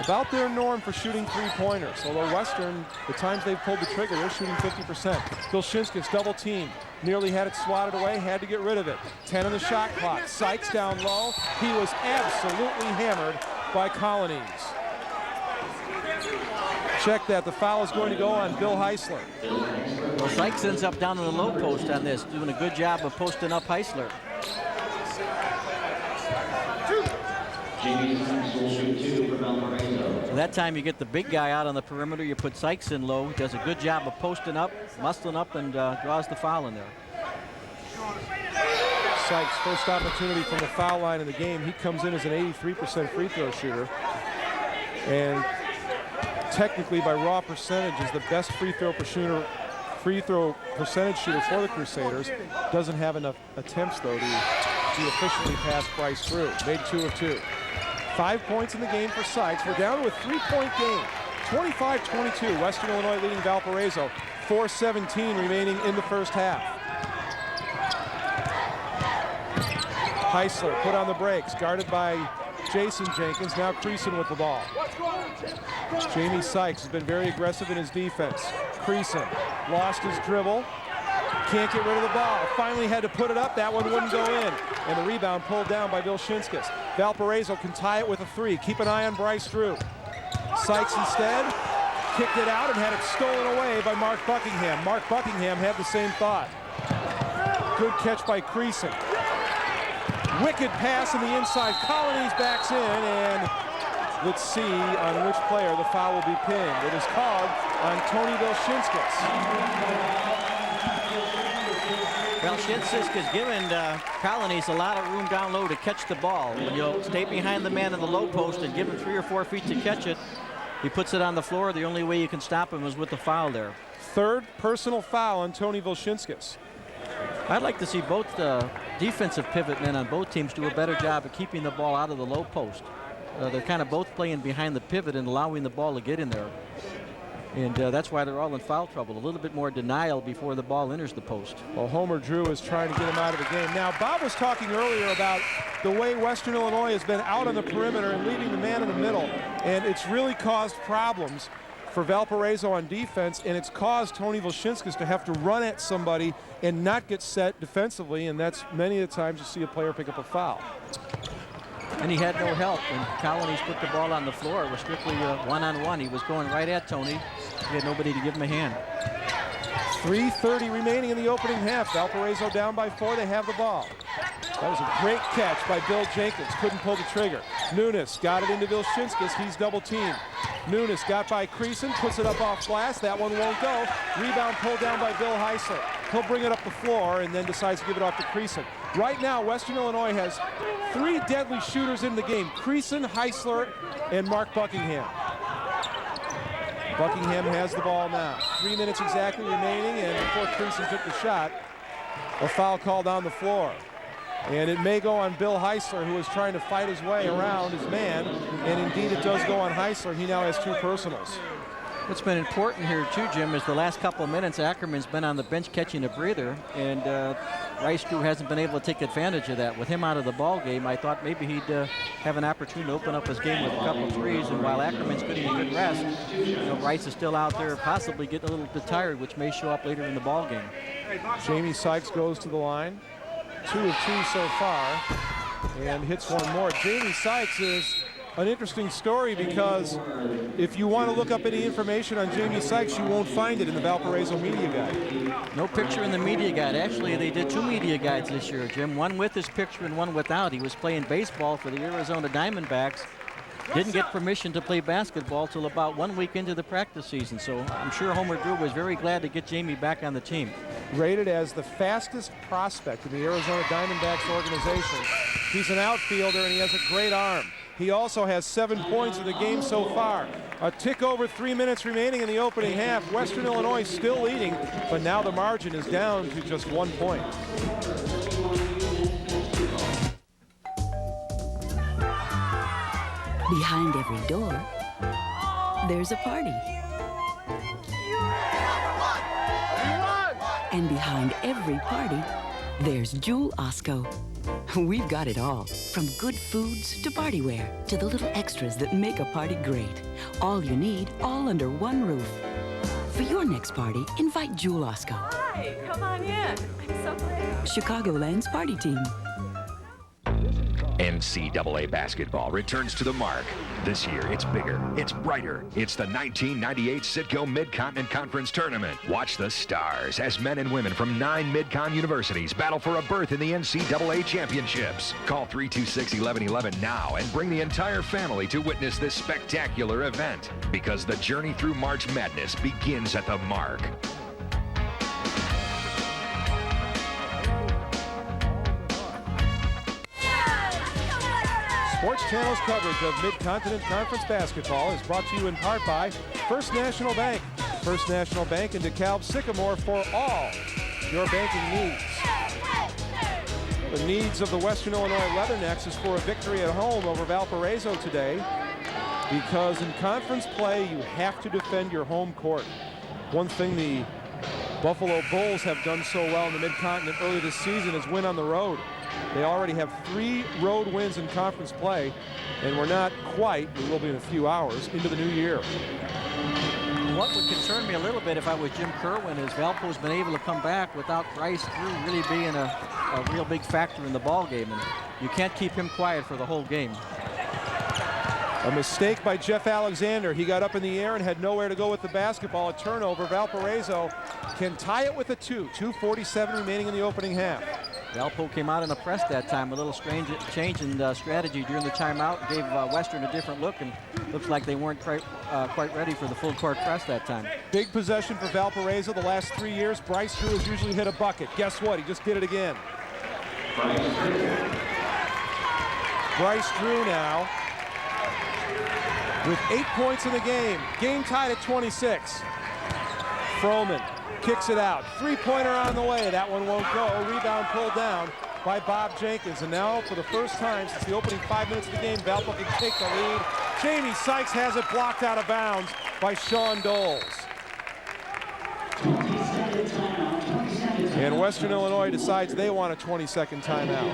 about their norm for shooting 3-pointers. Although Western, the times they've pulled the trigger, they're shooting 50%. Vilshinskis double team. Nearly had it swatted away, had to get rid of it. 10 on the shot clock. Sykes down low. He was absolutely hammered by Colonies. Check that. The foul is going to go on Bill Heisler. Well, Sykes ends up down in the low post on this, doing a good job of posting up Heisler. So that time you get the big guy out on the perimeter, you put Sykes in low, does a good job of posting up, muscling up, and draws the foul in there. Sykes, first opportunity from the foul line in the game. He comes in as an 83% free throw shooter. And technically, by raw percentage, is the best free throw percentage shooter for the Crusaders. Doesn't have enough attempts, though, to officially pass Bryce Drew. Made 2 of 2. 5 points in the game for Sykes. We're down to a 3-point game. 25-22. Western Illinois leading Valparaiso. 4:17 remaining in the first half. Heisler put on the brakes, guarded by Jason Jenkins. Now Creason with the ball. Jamie Sykes has been very aggressive in his defense. Creason lost his dribble. Can't get rid of the ball. Finally had to put it up. That one wouldn't go in. And the rebound pulled down by Vilshinskis. Valparaiso can tie it with a 3. Keep an eye on Bryce Drew. Sykes instead kicked it out and had it stolen away by Mark Buckingham. Mark Buckingham had the same thought. Good catch by Creason. Wicked pass in the inside. Colonies backs in, and let's see on which player the foul will be pinned. It is called on Tony Vilshinskis. Vilshinskis has given Colonies a lot of room down low to catch the ball. When you stay behind the man in the low post and give him 3 or 4 feet to catch it, he puts it on the floor. The only way you can stop him is with the foul there. Third personal foul on Tony Vilshinskis. I'd like to see both defensive pivot men on both teams do a better job of keeping the ball out of the low post. They're kind of both playing behind the pivot and allowing the ball to get in there. And that's why they're all in foul trouble. A little bit more denial before the ball enters the post. Well, Homer Drew is trying to get him out of the game. Now, Bob was talking earlier about the way Western Illinois has been out on the perimeter and leaving the man in the middle. And it's really caused problems for Valparaiso on defense, and it's caused Tony Vilshinskis to have to run at somebody and not get set defensively, and that's many of the times you see a player pick up a foul. And he had no help. When Colonies put the ball on the floor, it was strictly one-on-one. He was going right at Tony. He had nobody to give him a hand. 3:30 remaining in the opening half. Valparaiso down by 4. They have the ball. That was a great catch by Bill Jenkins. Couldn't pull the trigger. Nunes got it into Vilshinskis. He's double teamed. Nunes got by Creason, puts it up off glass. That one won't go. Rebound pulled down by Bill Heisler. He'll bring it up the floor and then decides to give it off to Creason. Right now, Western Illinois has 3 deadly shooters in the game. Creason, Heisler, and Mark Buckingham. Buckingham has the ball now. 3 minutes exactly remaining, and before Creason took the shot, a foul called on the floor. And it may go on Bill Heisler, who is trying to fight his way around his man. And indeed, it does go on Heisler. He now has 2 personals. What's been important here, too, Jim, is the last couple of minutes, Ackerman's been on the bench catching a breather, and Rice Drew hasn't been able to take advantage of that. With him out of the ball game, I thought maybe he'd have an opportunity to open up his game with a couple of threes, and while Ackerman's getting a good rest, Rice is still out there, possibly getting a little bit tired, which may show up later in the ball game. Jamie Sykes goes to the line. 2 of 2 so far, and hits one more. Jamie Sykes is an interesting story because if you want to look up any information on Jamie Sykes, you won't find it in the Valparaiso media guide. No picture in the media guide. Actually, they did 2 media guides this year, Jim. One with his picture and one without. He was playing baseball for the Arizona Diamondbacks. Didn't get permission to play basketball till about 1 week into the practice season. So I'm sure Homer Drew was very glad to get Jamie back on the team. Rated as the fastest prospect in the Arizona Diamondbacks organization. He's an outfielder and he has a great arm. He also has 7 points in the game so far. A tick over 3 minutes remaining in the opening half. Western Illinois still leading, but now the margin is down to just 1 point. Behind every door, there's a party. And behind every party, there's Jewel Osco. We've got it all, from good foods to party wear to the little extras that make a party great. All you need, all under one roof. For your next party, invite Jewel Osco. Hi, come on in. I'm so glad. Chicagoland's party team. NCAA basketball returns to the mark. This year, it's bigger, it's brighter. It's the 1998 Citgo Mid-Continent Conference Tournament. Watch the stars as men and women from 9 Mid-Con universities battle for a berth in the NCAA championships. Call 326-1111 now and bring the entire family to witness this spectacular event, because the journey through March Madness begins at the mark. Sports Channel's coverage of Mid-Continent Conference basketball is brought to you in part by First National Bank. First National Bank in DeKalb Sycamore for all your banking needs. The needs of the Western Illinois Leathernecks is for a victory at home over Valparaiso today, because in conference play you have to defend your home court. One thing the Buffalo Bulls have done so well in the Mid-Continent early this season is win on the road. They already have 3 road wins in conference play, and we're not quite, we will be in a few hours, into the new year. What would concern me a little bit if I was Jim Kerwin is Valpo's been able to come back without Bryce Drew really being a real big factor in the ball game, and you can't keep him quiet for the whole game. A mistake by Jeff Alexander. He got up in the air and had nowhere to go with the basketball. A turnover. Valparaiso can tie it with a 2:47 remaining in the opening half. Valpo came out in a press that time. A little strange change in strategy during the timeout. Gave Western a different look, and looks like they weren't quite ready for the full court press that time. Big possession for Valparaiso. The last 3 years, Bryce Drew has usually hit a bucket. Guess what? He just did it again. Bryce Drew now with 8 points in the game. Game tied at 26. Froman kicks it out. 3-pointer on the way. That one won't go. Rebound pulled down by Bob Jenkins. And now, for the first time since the opening 5 minutes of the game, Valpo can take the lead. Jamie Sykes has it blocked out of bounds by Sean Doles. And Western Illinois decides they want a 20-second timeout.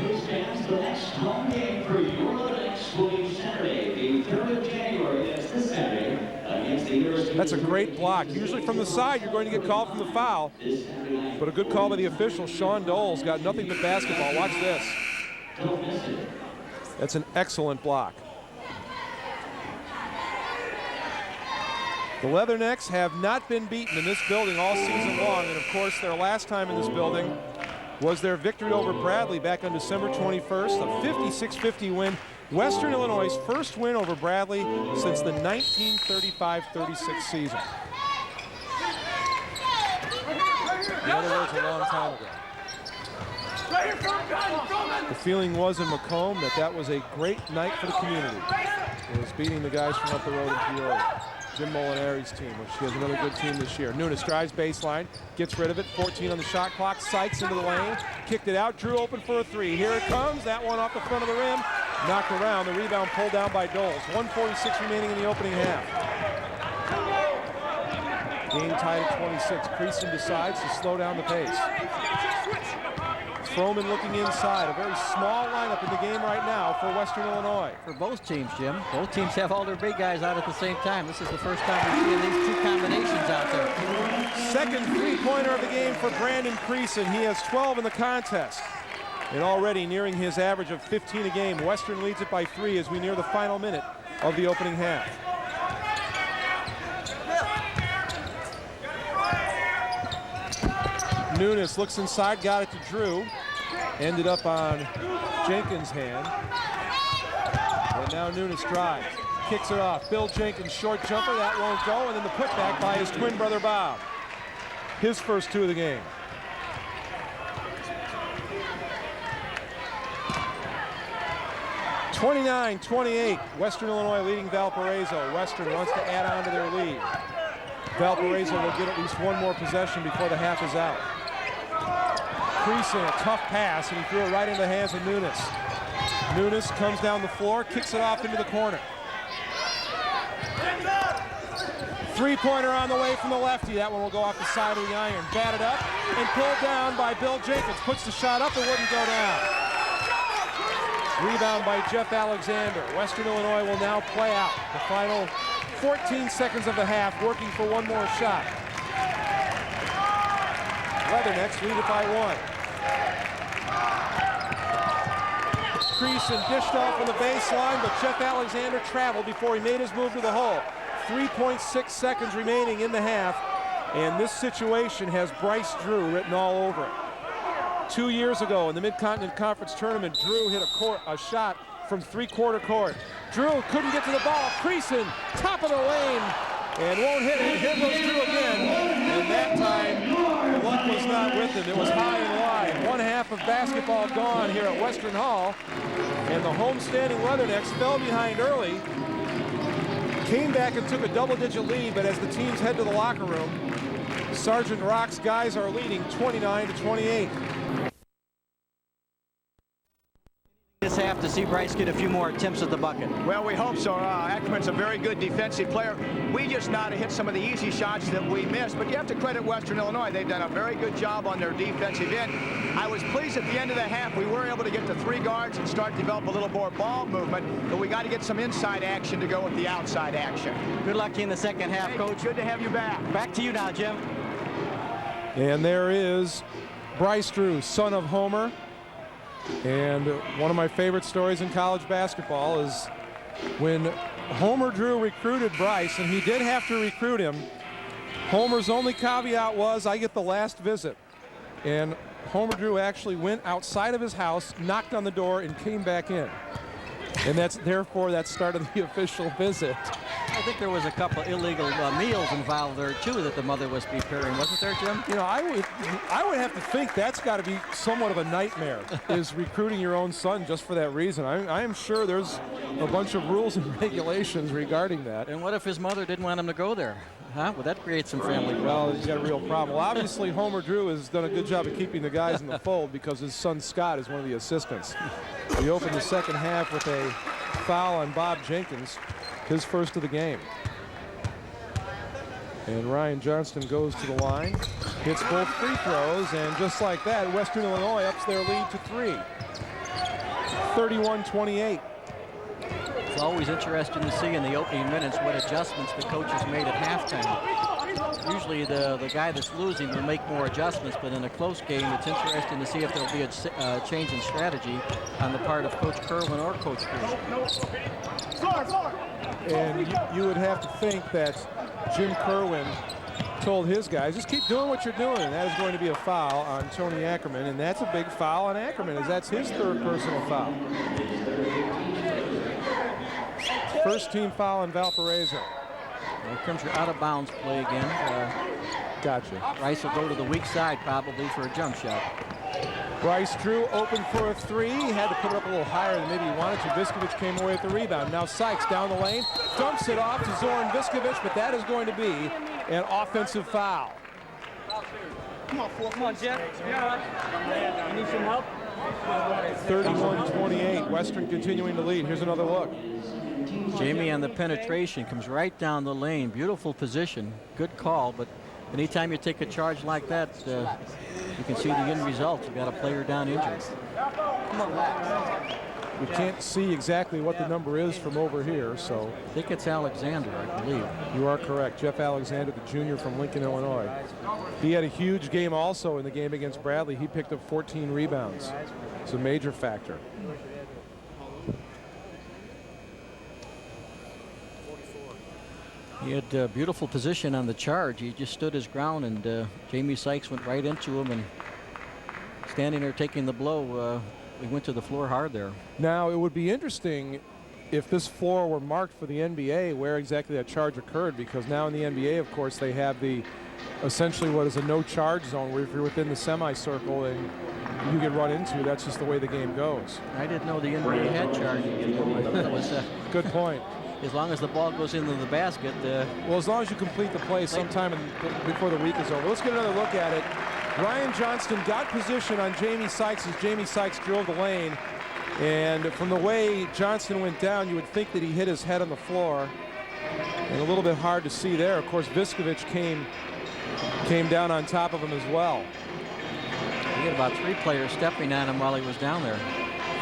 That's a great block. Usually from the side, you're going to get called from the foul. But a good call by the official. Sean Doles got nothing but basketball. Watch this. That's an excellent block. The Leathernecks have not been beaten in this building all season long. And, of course, their last time in this building was their victory over Bradley back on December 21st, a 56-50 win. Western Illinois' first win over Bradley since the 1935-36 season. In other words, a long time ago. The feeling was in Macomb that was a great night for the community. It was beating the guys from up the road in Peoria. Jim Molinari's team, which he has another good team this year. Nunes drives baseline, gets rid of it, 14 on the shot clock, Sykes into the lane, kicked it out, Drew open for a three. Here it comes, that one off the front of the rim, knocked around, the rebound pulled down by Doles. 1:46 remaining in the opening half. Game tied at 26. Creason decides to slow down the pace. Froman looking inside. A very small lineup in the game right now for Western Illinois. For both teams, Jim. Both teams have all their big guys out at the same time. This is the first time we've seen these two combinations out there. Second three-pointer of the game for Brandon Creason. He has 12 in the contest. And already nearing his average of 15 a game. Western leads it by 3 as we near the final minute of the opening half. Nunes looks inside, got it to Drew. Ended up on Jenkins' hand. And now Nunes drives, kicks it off. Bill Jenkins, short jumper, that won't go. And then the putback by his twin brother Bob. His first 2 of the game. (29-28), Western Illinois leading Valparaiso. Western wants to add on to their lead. Valparaiso will get at least one more possession before the half is out. Creason, a tough pass, and he threw it right into the hands of Nunes. Nunes comes down the floor, kicks it off into the corner. Three-pointer on the way from the lefty. That one will go off the side of the iron. Batted up and pulled down by Bill Jenkins. Puts the shot up, it wouldn't go down. Rebound by Jeff Alexander. Western Illinois will now play out the final 14 seconds of the half, working for one more shot. Leathernecks lead it by 1. Creason dished off on the baseline, but Jeff Alexander traveled before he made his move to the hole. 3.6 seconds remaining in the half, and this situation has Bryce Drew written all over it. 2 years ago in the Mid-Continent Conference Tournament, Drew hit a shot from three-quarter court. Drew couldn't get to the ball. Creason, top of the lane, and won't hit it. Here goes Drew again, and that time the luck was not with him. It was high and wide. One half of basketball gone here at Western Hall, and the homestanding Leathernecks fell behind early, came back and took a double-digit lead, but as the teams head to the locker room, Sergeant Rock's guys are leading 29-28. This half to see Bryce get a few more attempts at the bucket. Well, we hope so. Ackerman's a very good defensive player. We just know how to hit some of the easy shots that we missed, but you have to credit Western Illinois. They've done a very good job on their defensive end. I was pleased at the end of the half we were able to get to 3 guards and start to develop a little more ball movement, but we got to get some inside action to go with the outside action. Good luck to you in the second half, Hey, Coach. good to have you back. Back to you now, Jim. And there is Bryce Drew, son of Homer. And one of my favorite stories in college basketball is when Homer Drew recruited Bryce, and he did have to recruit him. Homer's only caveat was, I get the last visit. And Homer Drew actually went outside of his house, knocked on the door, and came back in. And therefore that started the official visit. I think there was a couple illegal meals involved there too that the mother was preparing, wasn't there, Jim? You know, I would have to think that's got to be somewhat of a nightmare, is recruiting your own son just for that reason. I am sure there's a bunch of rules and regulations regarding that. And what if his mother didn't want him to go there? Huh? Would that create some family problems? Well, he's got a real problem. Well, obviously Homer Drew has done a good job of keeping the guys in the fold because his son Scott is one of the assistants. We opened the second half with a foul on Bob Jenkins, his first of the game. And Ryan Johnston goes to the line, hits both free throws, and just like that, Western Illinois ups their lead to 3. 31-28. It's always interesting to see in the opening minutes what adjustments the coaches made at halftime. Usually the guy that's losing will make more adjustments, but in a close game, it's interesting to see if there'll be a change in strategy on the part of Coach Kerwin or Coach Creason. And you would have to think that Jim Kerwin told his guys, just keep doing what you're doing, and that is going to be a foul on Tony Ackerman, and that's a big foul on Ackerman, as that's his 3rd personal foul. First team foul on Valparaiso. Here comes your out-of-bounds play again. Gotcha. Rice will go to the weak side probably for a jump shot. Bryce Drew open for a three. He had to put it up a little higher than maybe he wanted to. Viskovich came away with the rebound. Now Sykes down the lane, dumps it off to Zoran Viskovich, but that is going to be an offensive foul. Come on, Jeff. You need some help? 31-28, Western continuing to lead. Here's another look. Jamie on the penetration comes right down the lane. Beautiful position. Good call, but anytime you take a charge like that, you can see the end result. You've got a player down injured. We can't see exactly what the number is from over here, so. I think it's Alexander, I believe. You are correct. Jeff Alexander, the junior from Lincoln, Illinois. He had a huge game also in the game against Bradley. He picked up 14 rebounds. It's a major factor. He had a beautiful position on the charge. He just stood his ground, and Jamie Sykes went right into him, and standing there taking the blow, he went to the floor hard there. Now, it would be interesting if this floor were marked for the NBA where exactly that charge occurred, because now in the NBA, of course, they have the essentially what is a no charge zone, where if you're within the semicircle and you get run into, that's just the way the game goes. I didn't know the NBA had charging. That was good point. As long as the ball goes into the basket. Well, as long as you complete the play sometime before the week is over. Let's get another look at it. Ryan Johnston got position on Jamie Sykes as Jamie Sykes drove the lane. And from the way Johnston went down, you would think that he hit his head on the floor. And a little bit hard to see there. Of course, Viskovich came down on top of him as well. He had about 3 players stepping on him while he was down there.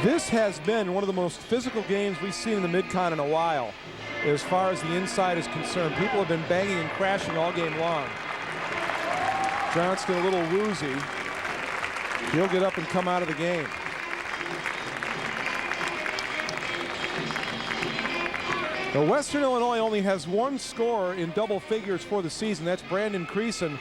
This has been one of the most physical games we've seen in the Mid-Con in a while. As far as the inside is concerned, people have been banging and crashing all game long. Johnston a little woozy. He'll get up and come out of the game. Now, Western Illinois only has 1 scorer in double figures for the season. That's Brandon Creason.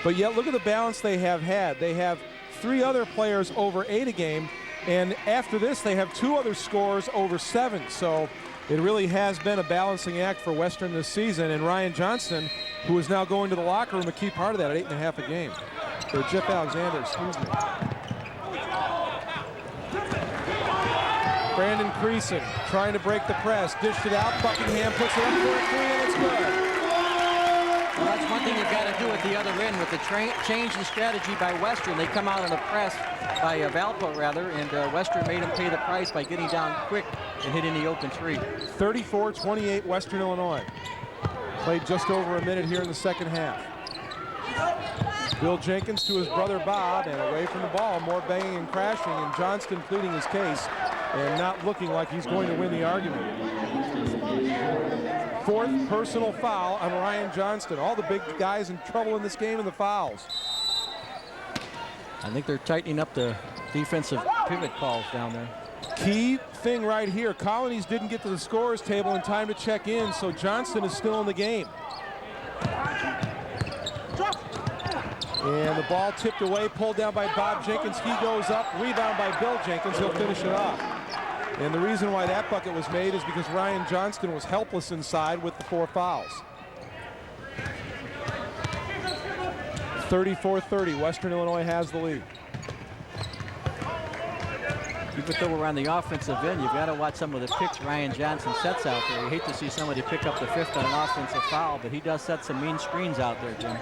But yet, look at the balance they have had. They have 3 other players over 8 a game. And after this, they have 2 other scorers over 7. So it really has been a balancing act for Western this season. And Ryan Johnston, who is now going to the locker room, a key part of that at 8.5 a game. Or Jeff Alexander, excuse me. Brandon Creason trying to break the press, dished it out. Buckingham puts it up for a 3, and it's good. Well, that's one thing you've got to do at the other end with the change in strategy by Western. They come out on a press by Valpo, rather, and Western made him pay the price by getting down quick and hitting the open 3. 34-28 Western Illinois. Played just over a minute here in the second half. Bill Jenkins to his brother Bob, and away from the ball, more banging and crashing, and Johnston pleading his case and not looking like he's going to win the argument. 4th personal foul on Ryan Johnston. All the big guys in trouble in this game in the fouls. I think they're tightening up the defensive pivot calls down there. Key thing right here, Colonies didn't get to the scorer's table in time to check in, so Johnston is still in the game. And the ball tipped away, pulled down by Bob Jenkins. He goes up, rebound by Bill Jenkins. He'll finish it off. And the reason why that bucket was made is because Ryan Johnston was helpless inside with the 4 fouls. 34-30, Western Illinois has the lead. Even though we're on the offensive end, you've got to watch some of the picks Ryan Johnson sets out there. You hate to see somebody pick up the 5th on an offensive foul, but he does set some mean screens out there, Jim.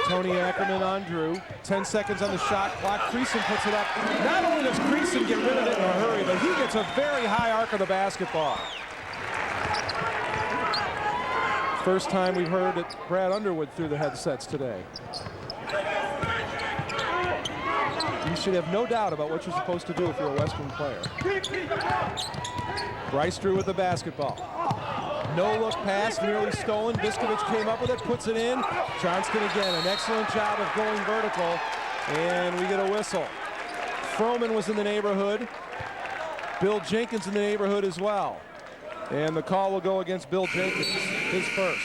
Tony Ackerman on Drew. 10 seconds on the shot clock. Creason puts it up. Not only does Creason get rid of it in a hurry, but he gets a very high arc of the basketball. First time we've heard it, Brad Underwood through the headsets today. You should have no doubt about what you're supposed to do if you're a Western player. Bryce Drew with the basketball. No look pass, nearly stolen. Viskovich came up with it, puts it in. Johnston again, an excellent job of going vertical. And we get a whistle. Froman was in the neighborhood. Bill Jenkins in the neighborhood as well. And the call will go against Bill Jenkins, his first.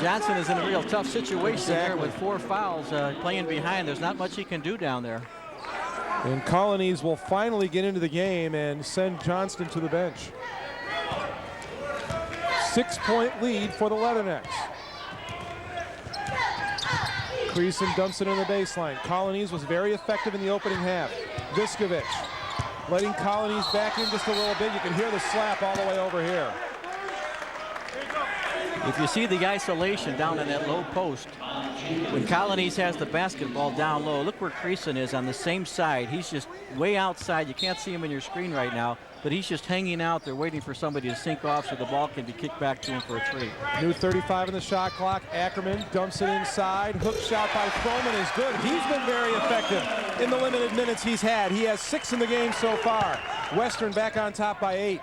Johnson is in a real tough situation there with 4 fouls playing behind. There's not much he can do down there. And Colonies will finally get into the game and send Johnston to the bench. 6-point lead for the Leathernecks. Creason dumps it in the baseline. Colonies was very effective in the opening half. Viskovich letting Colonies back in just a little bit. You can hear the slap all the way over here. If you see the isolation down in that low post, when Colonies has the basketball down low, look where Creason is on the same side. He's just way outside. You can't see him in your screen right now, but he's just hanging out there waiting for somebody to sink off so the ball can be kicked back to him for a three. New 35 in the shot clock. Ackerman dumps it inside. Hook shot by Froman is good. He's been very effective in the limited minutes he's had. He has 6 in the game so far. Western back on top by 8.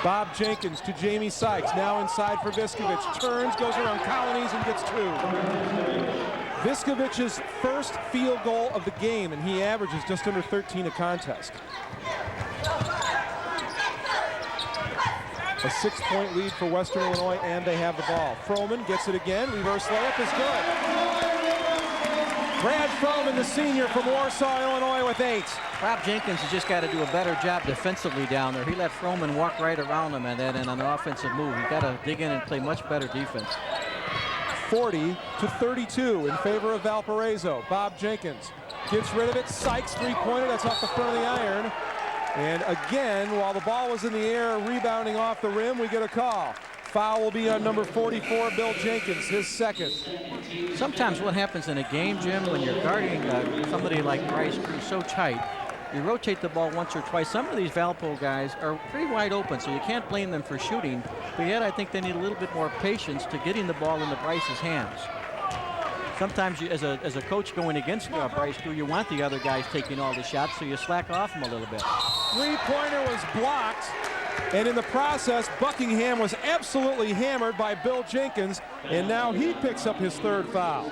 Bob Jenkins to Jamie Sykes, now inside for Viskovich. Turns, goes around Colonies and gets 2. Viskovich's first field goal of the game, and he averages just under 13 a contest. A 6-point lead for Western Illinois, and they have the ball. Froman gets it again. Reverse layup is good. Brad Froman, the senior from Warsaw, Illinois, with 8. Bob Jenkins has just got to do a better job defensively down there. He let Froman walk right around him, and then on an offensive move, he's got to dig in and play much better defense. 40-32 in favor of Valparaiso. Bob Jenkins gets rid of it. Sykes, three-pointer. That's off the front of the iron. And again, while the ball was in the air, rebounding off the rim, we get a call. Foul will be on number 44, Bill Jenkins, his second. Sometimes what happens in a game, Jim, when you're guarding somebody like Bryce Drew so tight, you rotate the ball once or twice. Some of these Valpo guys are pretty wide open, so you can't blame them for shooting. But yet I think they need a little bit more patience to getting the ball into Bryce's hands. Sometimes you, as a coach going against Bryce Drew, you want the other guys taking all the shots, so you slack off them a little bit. Three-pointer was blocked, and in the process, Buckingham was absolutely hammered by Bill Jenkins, and now he picks up his 3rd foul.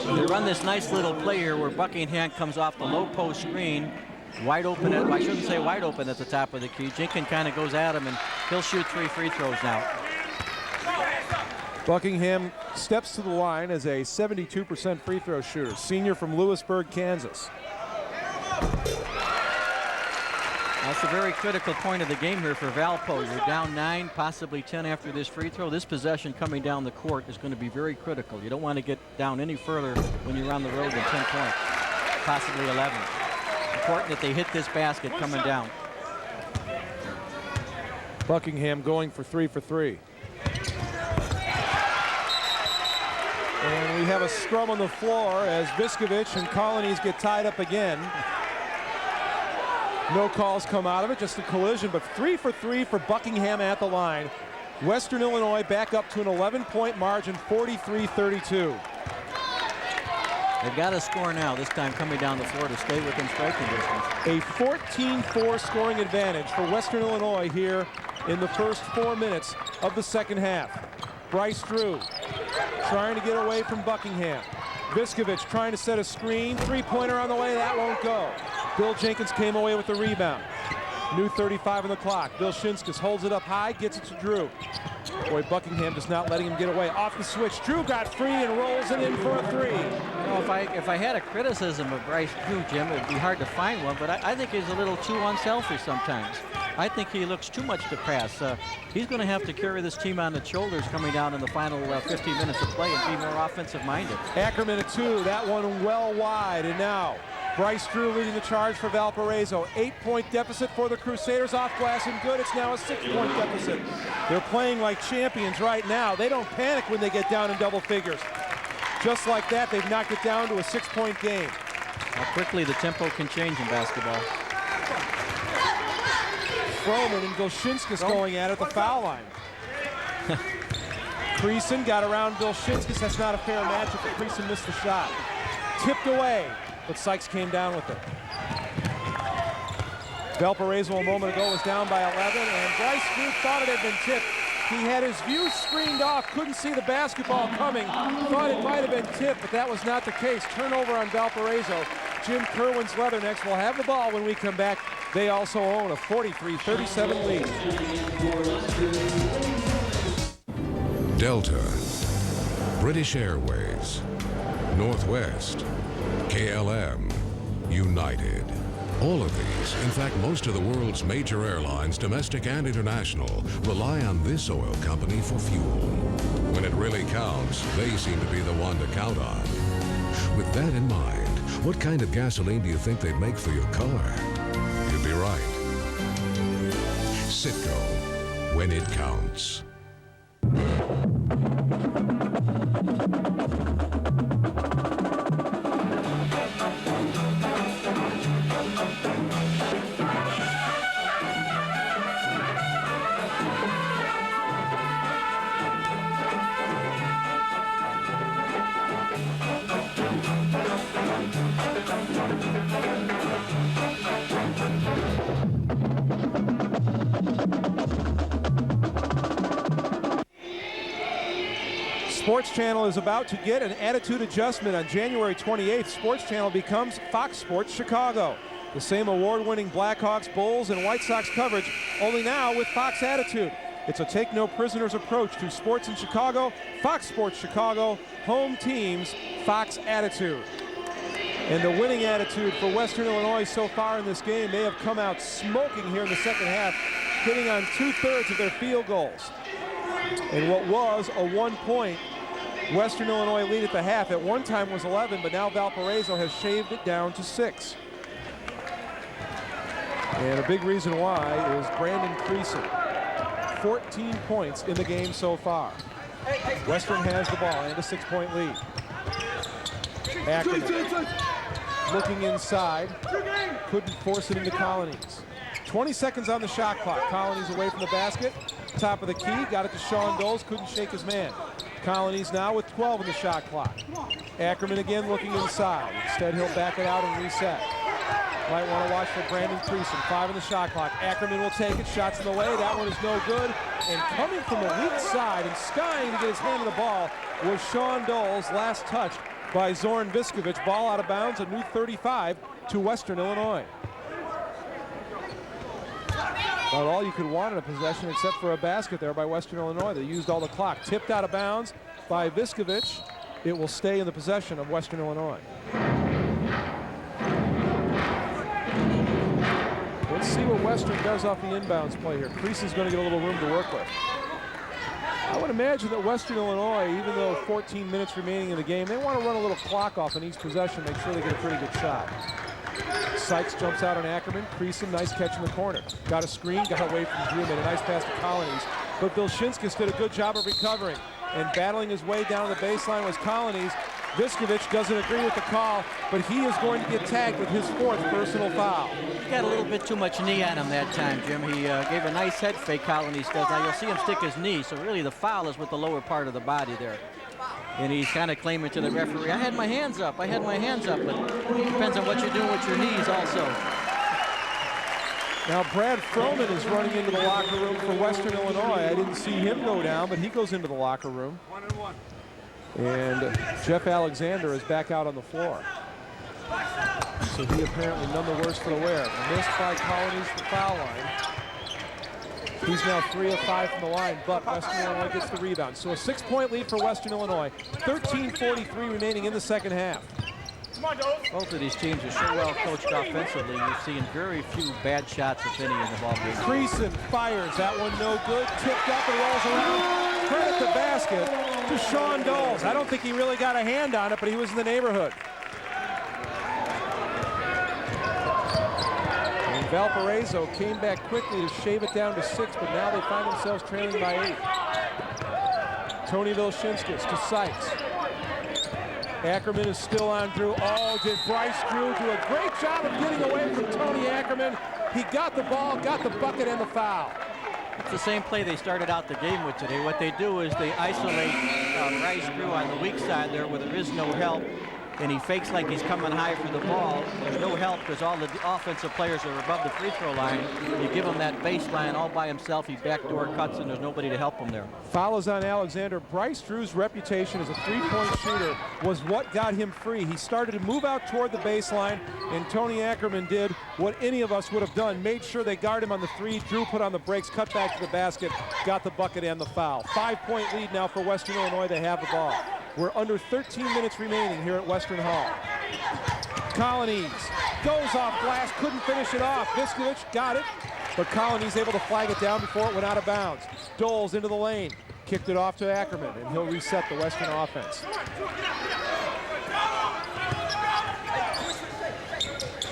So they run this nice little play here where Buckingham comes off the low post screen, wide open, I shouldn't say wide open at the top of the key. Jenkins kind of goes at him, and he'll shoot 3 free throws now. Buckingham steps to the line as a 72% free throw shooter, senior from Lewisburg, Kansas. That's a very critical point of the game here for Valpo. You're down 9, possibly 10 after this free throw. This possession coming down the court is going to be very critical. You don't want to get down any further when you're on the road than 10 points, possibly 11. Important that they hit this basket coming down. Buckingham going for 3 for 3. And we have a scrum on the floor as Viskovich and Colonies get tied up again. No calls come out of it, just a collision, but 3 for 3 for Buckingham at the line. Western Illinois back up to an 11-point margin, 43-32. They've got to score now, this time coming down the floor to stay within striking distance. A 14-4 scoring advantage for Western Illinois here in the first 4 minutes of the second half. Bryce Drew trying to get away from Buckingham. Viskovich trying to set a screen. Three-pointer on the way, that won't go. Bill Jenkins came away with the rebound. New 35 on the clock. Bill Shinskis holds it up high, gets it to Drew. Boy, Buckingham just not letting him get away. Off the switch, Drew got free and rolls it in for a 3. Well, if I had a criticism of Bryce Drew, Jim, it would be hard to find one, but I think he's a little too unselfish sometimes. I think he looks too much to pass. He's going to have to carry this team on his shoulders coming down in the final 15 minutes of play and be more offensive-minded. Ackerman at 2, that one well wide, and now Bryce Drew leading the charge for Valparaiso. 8-point deficit for the Crusaders, off glass and good. It's now a 6-point deficit. They're playing like champions right now. They don't panic when they get down in double figures. Just like that, they've knocked it down to a 6-point game. How quickly the tempo can change in basketball. Froman and Golshinskis going at it at the foul line. Creason got around Golshinskis. That's not a fair matchup, but Creason missed the shot. Tipped away, but Sykes came down with it. Valparaiso a moment ago was down by 11, and Bryce Drew thought it had been tipped. He had his view screened off, couldn't see the basketball coming, thought it might have been tipped, but that was not the case. Turnover on Valparaiso. Jim Kerwin's Leathernecks will have the ball when we come back. They also own a 43-37 lead. Delta, British Airways, Northwest, KLM, United. All of these, in fact most of the world's major airlines, domestic and international, rely on this oil company for fuel. When it really counts, they seem to be the one to count on. With that in mind, what kind of gasoline do you think they'd make for your car? You'd be right. Citgo, when it counts. Sports Channel is about to get an attitude adjustment. On January 28th, Sports Channel becomes Fox Sports Chicago. The same award-winning Blackhawks, Bulls, and White Sox coverage, only now with Fox attitude. It's a take-no-prisoners approach to sports in Chicago. Fox Sports Chicago, home teams, Fox attitude. And the winning attitude for Western Illinois so far in this game, they have come out smoking here in the second half, hitting on 2/3 of their field goals. And what was a 1-point Western Illinois lead at the half at one time was 11, but now Valparaiso has shaved it down to 6. And a big reason why is Brandon Creason. 14 points in the game so far. Western has the ball and a 6-point lead. Ackerman looking inside, couldn't force it into Colonies. 20 seconds on the shot clock. Colonies away from the basket. Top of the key, got it to Sean Doles, couldn't shake his man. Colonies now with 12 in the shot clock. Ackerman again looking inside. Instead, he'll back it out and reset. Might want to watch for Brandon Creason. 5 in the shot clock. Ackerman will take it. Shots in the way. That one is no good. And coming from the weak side and skying to get his hand on the ball was Sean Doles, last touched by Zoran Viskovich. Ball out of bounds, a new 35 to Western Illinois. About all you could want in a possession except for a basket there by Western Illinois. They used all the clock. Tipped out of bounds by Viskovich. It will stay in the possession of Western Illinois. Let's see what Western does off the inbounds play here. Creason's going to get a little room to work with. I would imagine that Western Illinois, even though 14 minutes remaining in the game, they want to run a little clock off in each possession, make sure they get a pretty good shot. Sykes jumps out on Ackerman. Creason, nice catch in the corner. Got a screen, got away from Drew, made a nice pass to Colonies. But Vilshinskis did a good job of recovering. And battling his way down the baseline was Colonies. Viskovich doesn't agree with the call, but he is going to get tagged with his 4th personal foul. He got a little bit too much knee on him that time, Jim. He gave a nice head fake, Colonies does. Now you'll see him stick his knee, so really the foul is with the lower part of the body there. And he's kind of claiming to the referee, I had my hands up, but it depends on what you're doing with your knees also. Now Brad Froman is running into the locker room for Western Illinois. I didn't see him go down, but he goes into the locker room. And Jeff Alexander is back out on the floor. So he apparently none the worse for the wear. Missed by Colonies the foul line. He's now 3 of 5 from the line, but Western Illinois gets the rebound. So a 6-point lead for Western Illinois. 13:43 remaining in the second half. Both of these teams are so well coached offensively. You're seeing very few bad shots, if any, in the ball game. Creason fires. That one no good. Tipped up and rolls around. Credit the basket to Sean Doles. I don't think he really got a hand on it, but he was in the neighborhood. And Valparaiso came back quickly to shave it down to 6, but now they find themselves trailing by 8. Tony Vilshinskis to Sykes. Ackerman is still on Drew. Oh, did Bryce Drew do a great job of getting away from Tony Ackerman. He got the ball, got the bucket, and the foul. It's the same play they started out the game with today. What they do is they isolate Bryce Drew on the weak side there where there is no help, and he fakes like he's coming high for the ball. There's no help because all the offensive players are above the free throw line. You give him that baseline all by himself. He backdoor cuts, and there's nobody to help him there. Foul is on Alexander. Bryce Drew's reputation as a three-point shooter was what got him free. He started to move out toward the baseline, and Tony Ackerman did what any of us would have done. Made sure they guard him on the 3. Drew put on the brakes, cut back to the basket, got the bucket and the foul. 5-point lead now for Western Illinois. They have the ball. We're under 13 minutes remaining here at Western Hall. Colonies goes off glass, couldn't finish it off. Viskovich got it, but Colonies able to flag it down before it went out of bounds. Doles into the lane. kicked it off to Ackerman, and he'll reset the Western offense.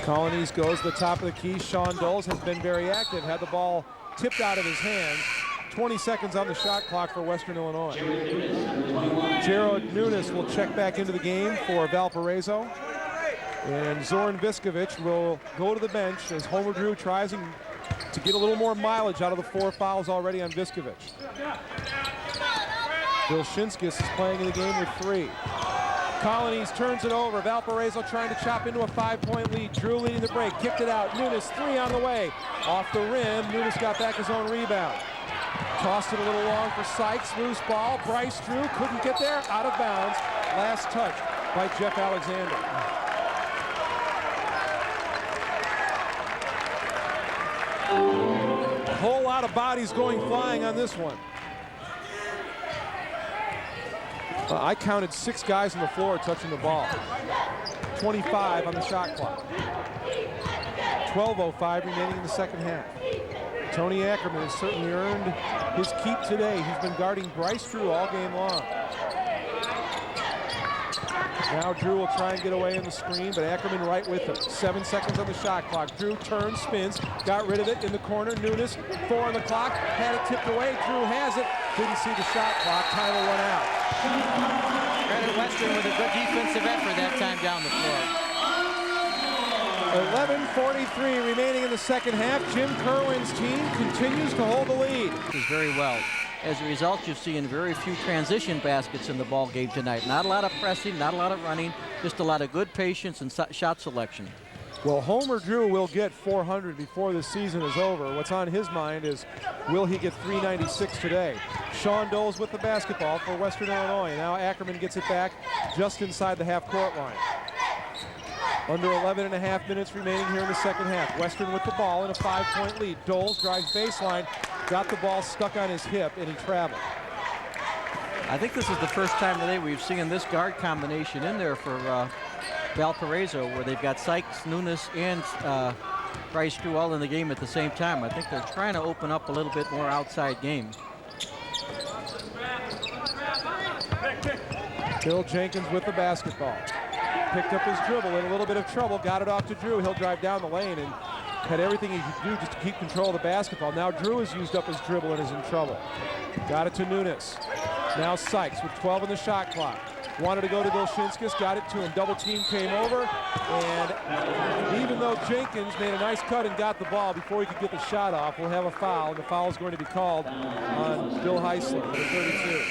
Colonies goes to the top of the key. Sean Doles has been very active, had the ball tipped out of his hands. 20 seconds on the shot clock for Western Illinois. Jared Nunes will check back into the game for Valparaiso. And Zoran Viskovic will go to the bench as Homer Drew tries to get a little more mileage out of the 4 fouls already on Viskovic. Bill Shinskis is playing in the game with 3. Colonies turns it over. Valparaiso trying to chop into a 5-point lead. Drew leading the break, kicked it out. Nunes 3 on the way. Off the rim, Nunes got back his own rebound. Tossed it a little long for Sykes, loose ball. Bryce Drew couldn't get there, out of bounds. Last touch by Jeff Alexander. A whole lot of bodies going flying on this one. I counted 6 guys on the floor touching the ball. 25 on the shot clock. 12:05 remaining in the second half. Tony Ackerman has certainly earned his keep today. He's been guarding Bryce Drew all game long. Now Drew will try and get away in the screen, but Ackerman right with him. 7 seconds on the shot clock. Drew turns, spins, got rid of it in the corner. Nunes, 4 on the clock, had it tipped away. Drew has it, didn't see the shot clock. Time will run out. Credit Western with a good defensive effort that time down the floor. 11:43 remaining in the second half. Jim Kerwin's team continues to hold the lead. This is very well. As a result, you've seen very few transition baskets in the ball game tonight. Not a lot of pressing, not a lot of running, just a lot of good patience and shot selection. Well, Homer Drew will get 400 before the season is over. What's on his mind is, will he get 396 today? Sean Doles with the basketball for Western Illinois. Now Ackerman gets it back just inside the half-court line. Under 11.5 minutes remaining here in the second half. Western with the ball in a 5-point lead. Doles drives baseline, got the ball stuck on his hip, and he traveled. I think this is the first time today we've seen this guard combination in there for Valparaiso, where they've got Sykes, Nunes, and Bryce Drew all in the game at the same time. I think they're trying to open up a little bit more outside game. Bill Jenkins with the basketball. Picked up his dribble in a little bit of trouble, got it off to Drew. He'll drive down the lane and had everything he could do just to keep control of the basketball. Now Drew has used up his dribble and is in trouble. Got it to Nunes. Now Sykes with 12 on the shot clock. Wanted to go to Vilshinskis, got it to him. Double team came over, and even though Jenkins made a nice cut and got the ball before he could get the shot off, we'll have a foul, and the foul is going to be called on Bill Heisler, number 32.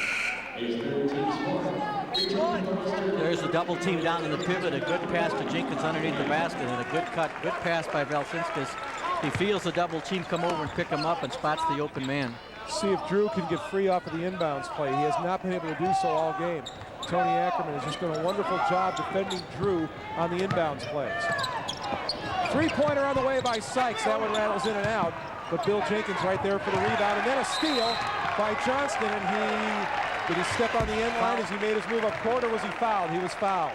There's the double team down in the pivot. A good pass to Jenkins underneath the basket, and a good cut, good pass by Vilshinskis. He feels the double team come over and pick him up and spots the open man. See if Drew can get free off of the inbounds play. He has not been able to do so all game. Tony Ackerman has just done a wonderful job defending Drew on the inbounds plays. 3-pointer on the way by Sykes. That one rattles in and out, but Bill Jenkins right there for the rebound. And then a steal by Johnston, and did he step on the end line as he made his move up court, or was he fouled? He was fouled.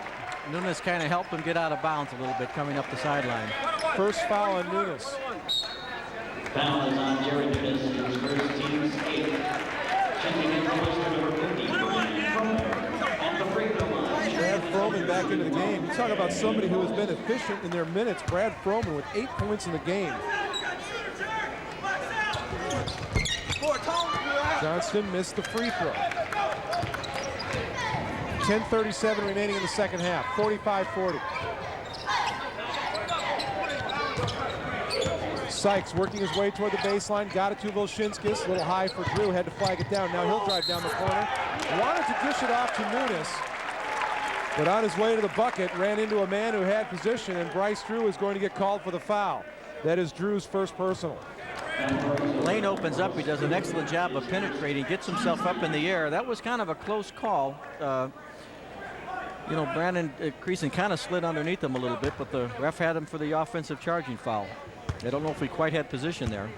Nunes kind of helped him get out of bounds a little bit coming up the sideline. First foul on Nunes. Foul is on Jared Nunes, his first team's 8th. Checking in for Western number 50, at the free throw line. Brad Froman back into the game. You talk about somebody who has been efficient in their minutes. Brad Froman with 8 points in the game. Johnston missed the free throw. 10:37 remaining in the second half. 45-40. Sykes working his way toward the baseline. Got it to Vilshinskis. A little high for Drew. Had to flag it down. Now he'll drive down the corner. Wanted to dish it off to Nunes, but on his way to the bucket, ran into a man who had position, and Bryce Drew is going to get called for the foul. That is Drew's first personal. Lane opens up. He does an excellent job of penetrating, gets himself up in the air. That was kind of a close call. You know, Brandon Creason kind of slid underneath him a little bit, but the ref had him for the offensive charging foul. I don't know if he quite had position there.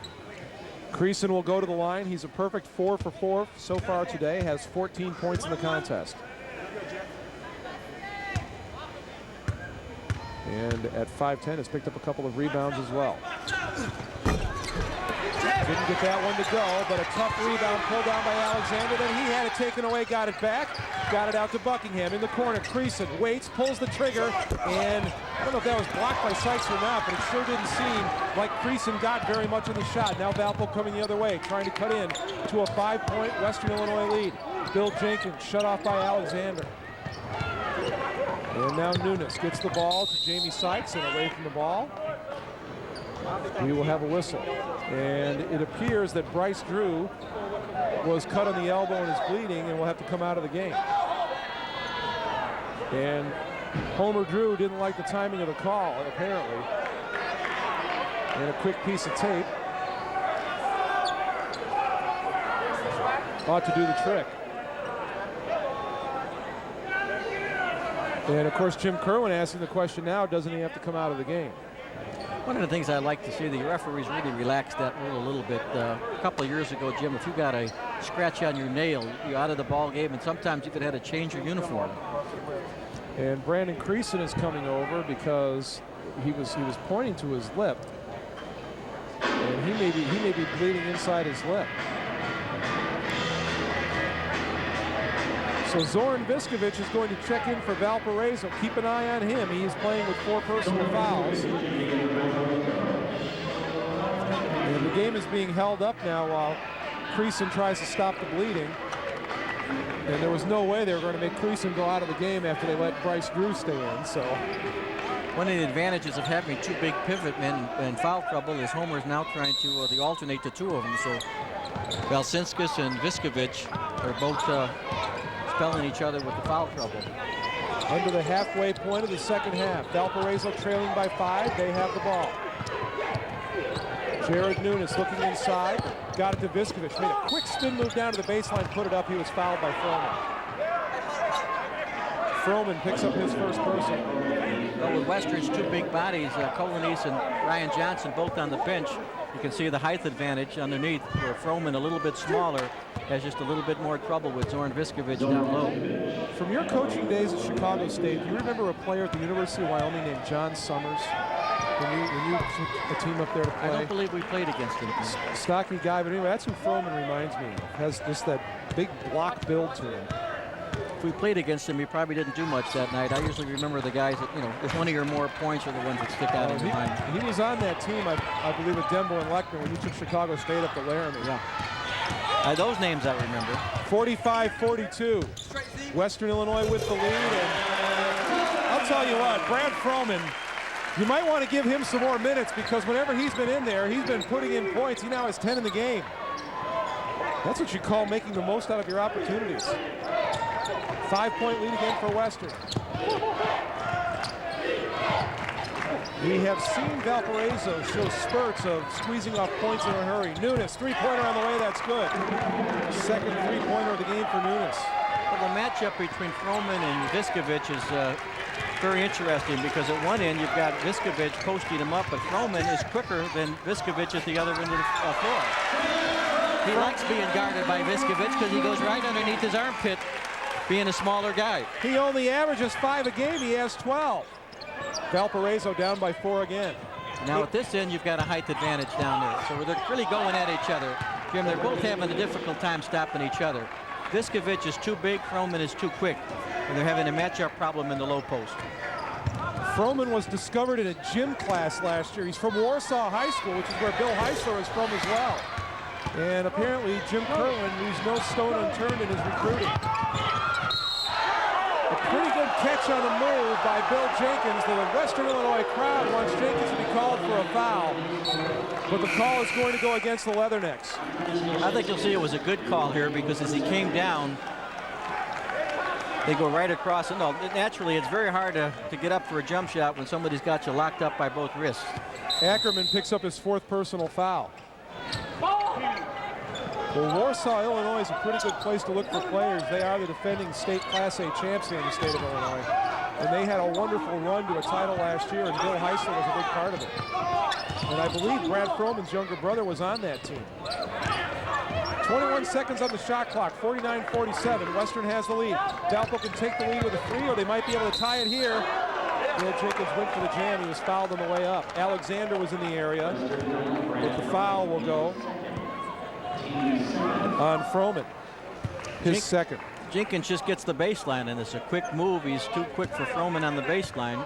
Creason will go to the line. He's a perfect 4 for 4 so far today. Has 14 points in the contest. And at 5'10", has picked up a couple of rebounds as well. Didn't get that one to go, but a tough rebound pulled down by Alexander. Then he had it taken away, got it back, got it out to Buckingham in the corner. Creason waits, pulls the trigger, and I don't know if that was blocked by Sykes or not, but it sure didn't seem like Creason got very much in the shot. Now Valpo coming the other way, trying to cut in to a 5-point Western Illinois lead. Bill Jenkins shut off by Alexander. And now Nunes gets the ball to Jamie Sykes and away from the ball. We will have a whistle. And it appears that Bryce Drew was cut on the elbow and is bleeding and will have to come out of the game. And Homer Drew didn't like the timing of the call, apparently. And a quick piece of tape ought to do the trick. And of course, Jim Kerwin asking the question now, doesn't he have to come out of the game? One of the things I like to see, the referees really relaxed that rule a little bit. A couple of years ago, Jim, if you got a scratch on your nail, you're out of the ball game, and sometimes you could have to change your uniform. And Brandon Creason is coming over because he was pointing to his lip, and he may be bleeding inside his lip. So Zoran Viskovic is going to check in for Valparaiso. Keep an eye on him. He is playing with 4 personal fouls. And the game is being held up now while Creason tries to stop the bleeding. And there was no way they were going to make Creason go out of the game after they let Bryce Drew stay in. So one of the advantages of having 2 big pivot men in foul trouble is Homer's now trying to alternate the 2 of them. So Valsinskis and Viskovic are both spelling each other with the foul trouble. Under the halfway point of the second half, Valparaiso trailing by 5. They have the ball. Jared Nunes looking inside, got it to Viskovic, made a quick spin move down to the baseline, put it up. He was fouled by Froman. Froman picks up his first person. Well, with Western's 2 big bodies, Colonese and Ryan Johnson both on the bench, you can see the height advantage underneath, where Froman, a little bit smaller, has just a little bit more trouble with Zoran Viskovic down low. From your coaching days at Chicago State, do you remember a player at the University of Wyoming named John Summers? When you took a team up there to play? I don't believe we played against him. Stocky guy, but anyway, that's who Froman reminds me of. Has just that big block build to him. If we played against him, he probably didn't do much that night. I usually remember the guys that, if 20 or more points are the ones that stick out in your mind. He was on that team, I believe, with Dembo and Lechner when you took Chicago State up to Laramie. Yeah. Those names I remember. 45-42. Western Illinois with the lead. And I'll tell you what, Brad Froman, you might want to give him some more minutes because whenever he's been in there, he's been putting in points. He now has 10 in the game. That's what you call making the most out of your opportunities. 5-point lead again for Western. We have seen Valparaiso show spurts of squeezing off points in a hurry. Nunes, 3-pointer on the way, that's good. Second 3-pointer of the game for Nunes. Well, the matchup between Froman and Viskovic is very interesting because at one end you've got Viskovic posting him up, but Froman is quicker than Viskovic at the other end of the floor. He likes being guarded by Viskovic because he goes right underneath his armpit, being a smaller guy. He only averages 5 a game, he has 12. Valparaiso down by 4 again. Now at this end, you've got a height advantage down there. So they're really going at each other. Jim, they're both having a difficult time stopping each other. Viskovic is too big, Froman is too quick. And they're having a matchup problem in the low post. Froman was discovered in a gym class last year. He's from Warsaw High School, which is where Bill Heisler is from as well. And apparently Jim Kerwin leaves no stone unturned in his recruiting. A pretty good catch on the move by Bill Jenkins. The Western Illinois crowd wants Jenkins to be called for a foul, but the call is going to go against the Leathernecks. I think you'll see it was a good call here because as he came down, they go right across. And no, naturally, it's very hard to get up for a jump shot when somebody's got you locked up by both wrists. Ackerman picks up his 4th personal foul. Well, Warsaw, Illinois is a pretty good place to look for players. They are the defending state Class A champs here in the state of Illinois. And they had a wonderful run to a title last year, and Bill Heisler was a big part of it. And I believe Brad Froman's younger brother was on that team. 21 seconds on the shot clock, 49-47. Western has the lead. Valpo can take the lead with a 3, or they might be able to tie it here. Bill Jenkins went for the jam. He was fouled on the way up. Alexander was in the area, but the foul will go on Froman, his second. Jenkins just gets the baseline, and it's a quick move. He's too quick for Froman on the baseline.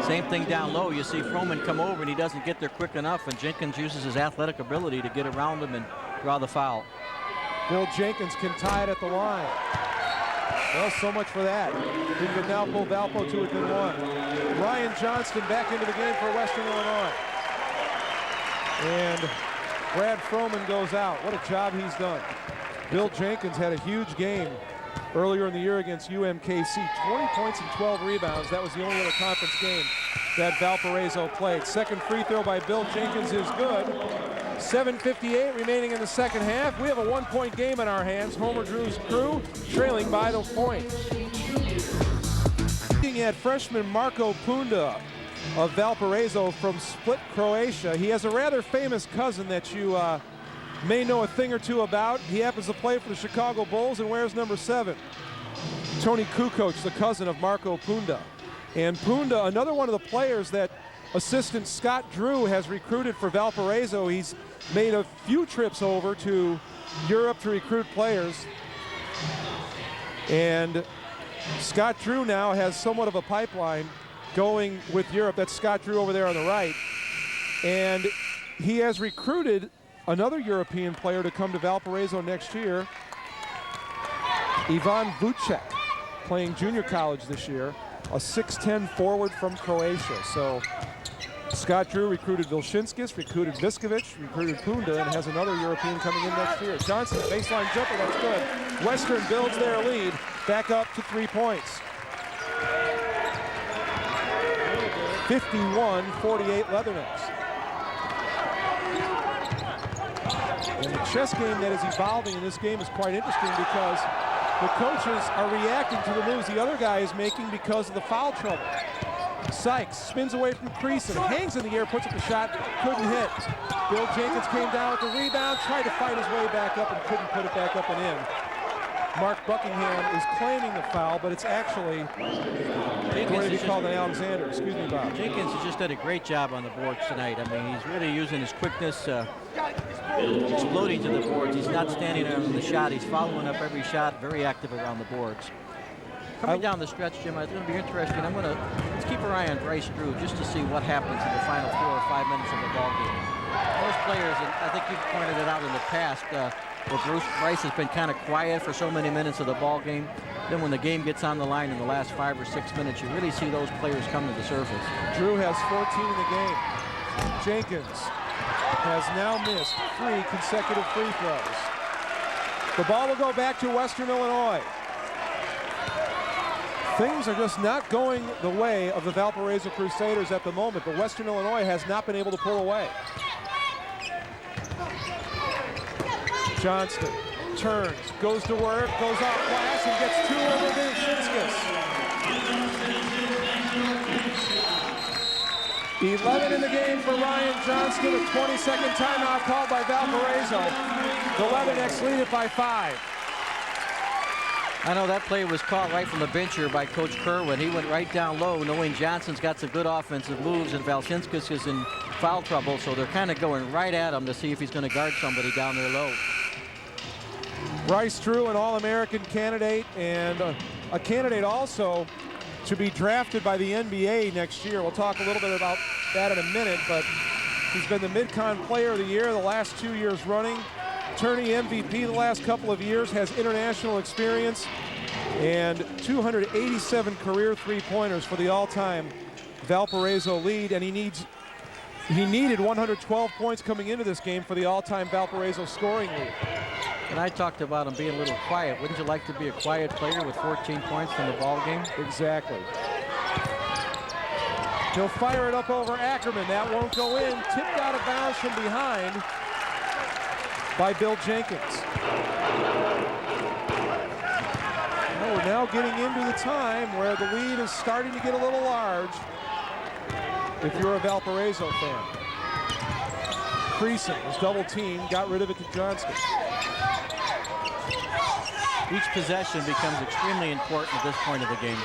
Same thing down low. You see Froman come over, and he doesn't get there quick enough, and Jenkins uses his athletic ability to get around him and draw the foul. Bill Jenkins can tie it at the line. Well, so much for that. He can now pull Valpo to within one. Ryan Johnston back into the game for Western Illinois. And Brad Froman goes out. What a job he's done. Bill Jenkins had a huge game earlier in the year against UMKC. 20 points and 12 rebounds. That was the only other conference game that Valparaiso played. Second free throw by Bill Jenkins is good. 7:58 remaining in the second half. We have a 1-point game in our hands. Homer Drew's crew trailing by the point. Looking at freshman Marko Punda of Valparaiso from Split, Croatia. He has a rather famous cousin that you may know a thing or two about. He happens to play for the Chicago Bulls and wears number 7. Tony Kukoc, the cousin of Marko Punda. And Punda, another one of the players that assistant Scott Drew has recruited for Valparaiso. He's made a few trips over to Europe to recruit players. And Scott Drew now has somewhat of a pipeline going with Europe. That's Scott Drew over there on the right. And he has recruited another European player to come to Valparaiso next year, Ivan Vucek, playing junior college this year, a 6'10 forward from Croatia. So Scott Drew recruited Vilshinskis, recruited Viskovic, recruited Punda, and has another European coming in next year. Johnson, baseline jumper, that's good. Western builds their lead back up to 3 points. 51-48 Leathernecks. And the chess game that is evolving in this game is quite interesting because the coaches are reacting to the moves the other guy is making because of the foul trouble. Sykes spins away from Creason, hangs in the air, puts up a shot, couldn't hit. Bill Jenkins came down with the rebound, tried to fight his way back up and couldn't put it back up and in. Mark Buckingham is claiming the foul, but it's actually going to be called an Alexander. Excuse me, Bob. Jenkins has just did a great job on the boards tonight. I mean, he's really using his quickness, exploding to the boards. He's not standing there on the shot. He's following up every shot, very active around the boards. Coming down the stretch, Jim, it's going to be interesting. Let's keep our eye on Bryce Drew just to see what happens in the final 4 or 5 minutes of the ball game. Most players, and I think you've pointed it out in the past, where Bryce has been kind of quiet for so many minutes of the ball game. Then when the game gets on the line in the last 5 or 6 minutes, you really see those players come to the surface. Drew has 14 in the game. Jenkins has now missed 3 consecutive free throws. The ball will go back to Western Illinois. Things are just not going the way of the Valparaiso Crusaders at the moment, but Western Illinois has not been able to pull away. Johnston turns, goes to work, goes off glass, and gets 2 over Vilshinskis. 11 in the game for Ryan Johnston, a 20-second timeout called by Valparaiso. The Leathernecks lead it by 5. I know that play was caught right from the bench here by Coach Kerwin. He went right down low, knowing Johnson's got some good offensive moves, and Vilshinskis is in foul trouble, so they're kind of going right at him to see if he's going to guard somebody down there low. Bryce Drew, an All-American candidate, and a candidate also to be drafted by the NBA next year. We'll talk a little bit about that in a minute, but he's been the Mid-Con Player of the Year the last 2 years running. Tourney MVP the last couple of years, has international experience, and 287 career three-pointers for the all-time Valparaiso lead, and he needed 112 points coming into this game for the all-time Valparaiso scoring lead. And I talked about him being a little quiet. Wouldn't you like to be a quiet player with 14 points in the ball game? Exactly. He'll fire it up over Ackerman. That won't go in. Tipped out of bounds from behind by Bill Jenkins. Well, we're now getting into the time where the lead is starting to get a little large if you're a Valparaiso fan. Creason was double teamed, got rid of it to Johnston. Each possession becomes extremely important at this point of the game.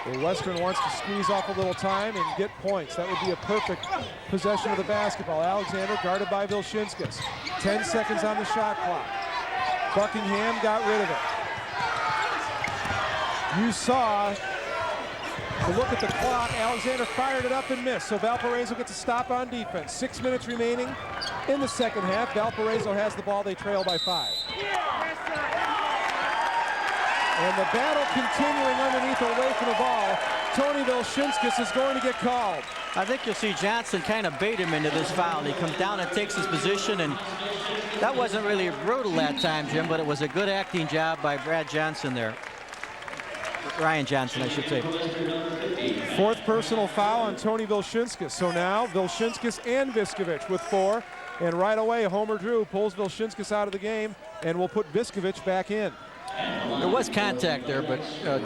Well, Western wants to squeeze off a little time and get points. That would be a perfect possession of the basketball. Alexander guarded by Vilshinskas. 10 seconds on the shot clock. Buckingham got rid of it. You saw the look at the clock. Alexander fired it up and missed. So Valparaiso gets a stop on defense. 6 minutes remaining in the second half. Valparaiso has the ball. They trail by 5. And the battle continuing underneath away from the ball. Tony Vilshinskas is going to get called. I think you'll see Johnson kind of bait him into this foul. He comes down and takes his position, and that wasn't really brutal that time, Jim, but it was a good acting job by Brad Johnson there. Ryan Johnson, I should say. 4th personal foul on Tony Vilshinskas. So now Vilshinskas and Viskovich with 4. And right away, Homer Drew pulls Vilshinskas out of the game and will put Viskovich back in. There was contact there, but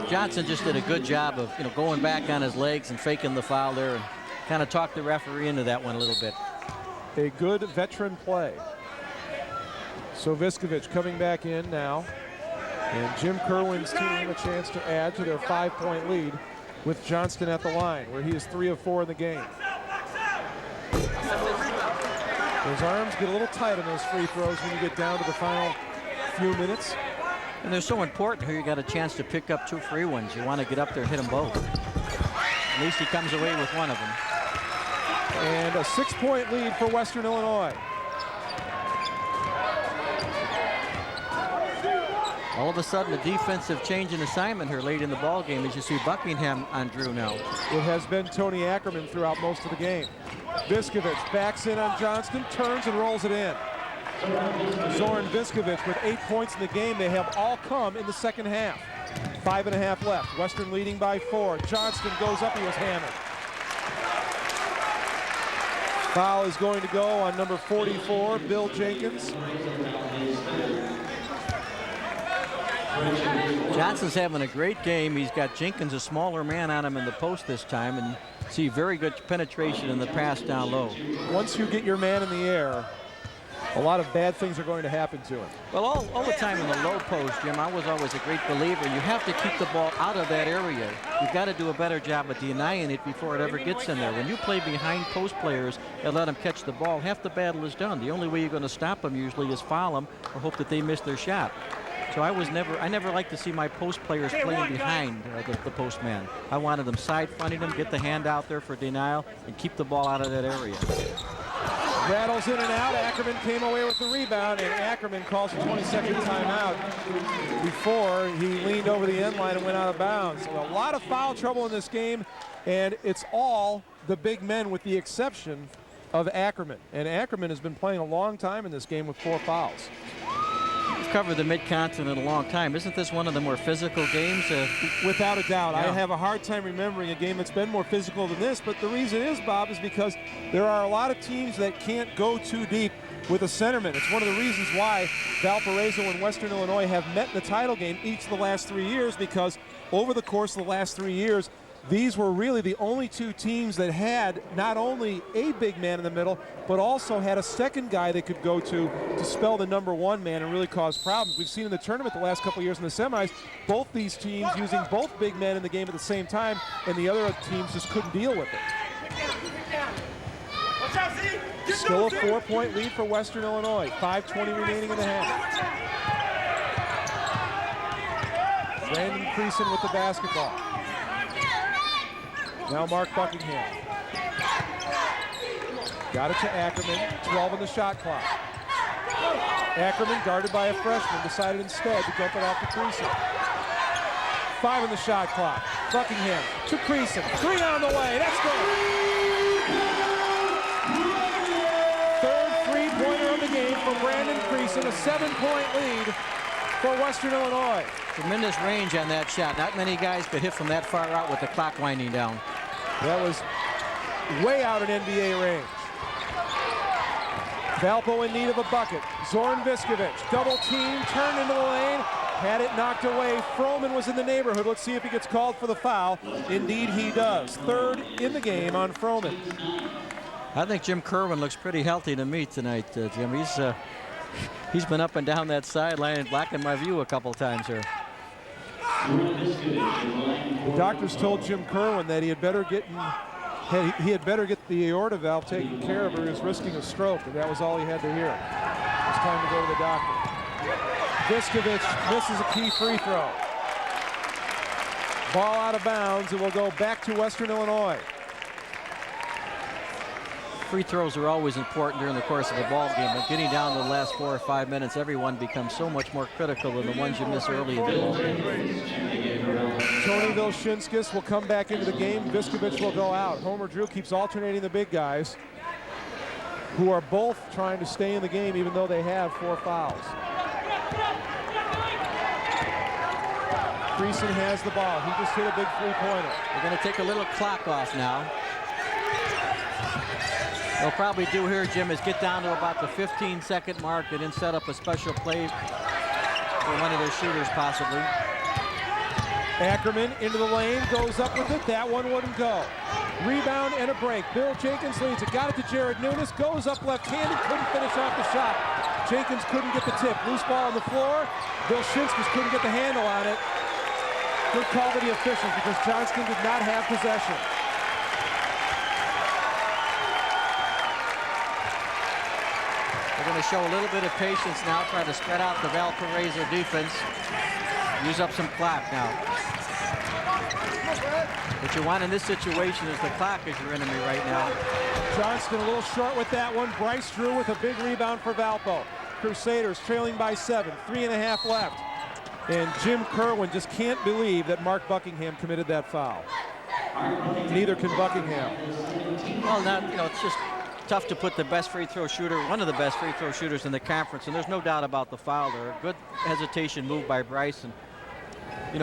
Johnson just did a good job of going back on his legs and faking the foul there and kind of talked the referee into that one a little bit. A good veteran play. So Viskovich coming back in now. And Jim Kerwin's team a chance to add to their 5-point lead with Johnston at the line, where he is 3 of 4 in the game. Those arms get a little tight on those free throws when you get down to the final few minutes. And they're so important here. You got a chance to pick up 2 free ones. You want to get up there and hit them both. At least he comes away with one of them. And a 6-point lead for Western Illinois. All of a sudden, a defensive change in assignment here late in the ball game as you see Buckingham on Drew now. It has been Tony Ackerman throughout most of the game. Viskovich backs in on Johnston, turns and rolls it in. Zoran Viskovich with 8 points in the game. They have all come in the second half. 5.5 left. Western leading by 4. Johnston goes up. He was hammered. Foul is going to go on number 44, Bill Jenkins. Johnson's having a great game. He's got Jenkins, a smaller man, on him in the post this time, and see very good penetration in the pass down low. Once you get your man in the air, a lot of bad things are going to happen to him. Well, all the time in the low post, Jim, I was always a great believer. You have to keep the ball out of that area. You've got to do a better job of denying it before it ever gets in there. When you play behind post players and let them catch the ball, half the battle is done. The only way you're going to stop them usually is foul them or hope that they miss their shot. So I never liked to see my post players playing behind the post man. I wanted them side fronting them, get the hand out there for denial, and keep the ball out of that area. Rattles in and out. Ackerman came away with the rebound, and Ackerman calls a 20-second timeout before he leaned over the end line and went out of bounds. So a lot of foul trouble in this game, and it's all the big men with the exception of Ackerman. And Ackerman has been playing a long time in this game with 4 fouls. We've covered the Mid-Continent a long time. Isn't this one of the more physical games? Without a doubt. Yeah. I have a hard time remembering a game that's been more physical than this, but the reason is, Bob, is because there are a lot of teams that can't go too deep with a centerman. It's one of the reasons why Valparaiso and Western Illinois have met in the title game each of the last 3 years, because over the course of the last 3 years, these were really the only 2 teams that had not only a big man in the middle, but also had a second guy they could go to spell the number 1 man and really cause problems. We've seen in the tournament the last couple of years in the semis, both these teams using both big men in the game at the same time, and the other teams just couldn't deal with it. Still a 4-point lead for Western Illinois. 5:20 remaining in the half. Brandon Creason with the basketball. Now Mark Buckingham. Got it to Ackerman, 12 on the shot clock. Ackerman, guarded by a freshman, decided instead to dump it off to Creason. 5 on the shot clock. Buckingham to Creason. 3 on the way. That's good. 3rd three-pointer of the game for Brandon Creason. A 7-point lead for Western Illinois. Tremendous range on that shot. Not many guys could hit from that far out with the clock winding down. That was way out in NBA range. Valpo in need of a bucket. Zoran Viskovich, double team, turned into the lane, had it knocked away. Froman was in the neighborhood. Let's see if he gets called for the foul. Indeed he does. 3rd in the game on Froman. I think Jim Kerwin looks pretty healthy to me tonight, Jim. He's been up and down that sideline and blocking my view a couple times here. The doctors told Jim Kerwin that he had better get the aorta valve taken care of or he was risking a stroke, and that was all he had to hear. It was time to go to the doctor. Viskovich misses a key free throw. Ball out of bounds, and will go back to Western Illinois. Free throws are always important during the course of a ball game, but getting down to the last 4 or 5 minutes, everyone becomes so much more critical than the ones you miss early in the ball game. Tony Vilshinskis will come back into the game. Viskovich will go out. Homer Drew keeps alternating the big guys, who are both trying to stay in the game even though they have 4 fouls. Creason has the ball. He just hit a big three-pointer. They're going to take a little clock off now. They'll probably do here, Jim, is get down to about the 15-second mark and then set up a special play for one of their shooters, possibly. Ackerman into the lane, goes up with it. That one wouldn't go. Rebound and a break. Bill Jenkins leads it. Got it to Jared Nunes. Goes up left-handed. Couldn't finish off the shot. Jenkins couldn't get the tip. Loose ball on the floor. Bill Shinskis couldn't get the handle on it. Good call to the officials because Johnston did not have possession. They're going to show a little bit of patience now, try to spread out the Valparaiso defense. Use up some clock now. What you want in this situation is the clock is your enemy right now. Johnston a little short with that one. Bryce Drew with a big rebound for Valpo. Crusaders trailing by 7, 3.5 left. And Jim Kerwin just can't believe that Mark Buckingham committed that foul. Neither can Buckingham. Well, it's just tough to put the best free throw shooter, one of the best free throw shooters in the conference, and there's no doubt about the foul there. A good hesitation move by Bryce, and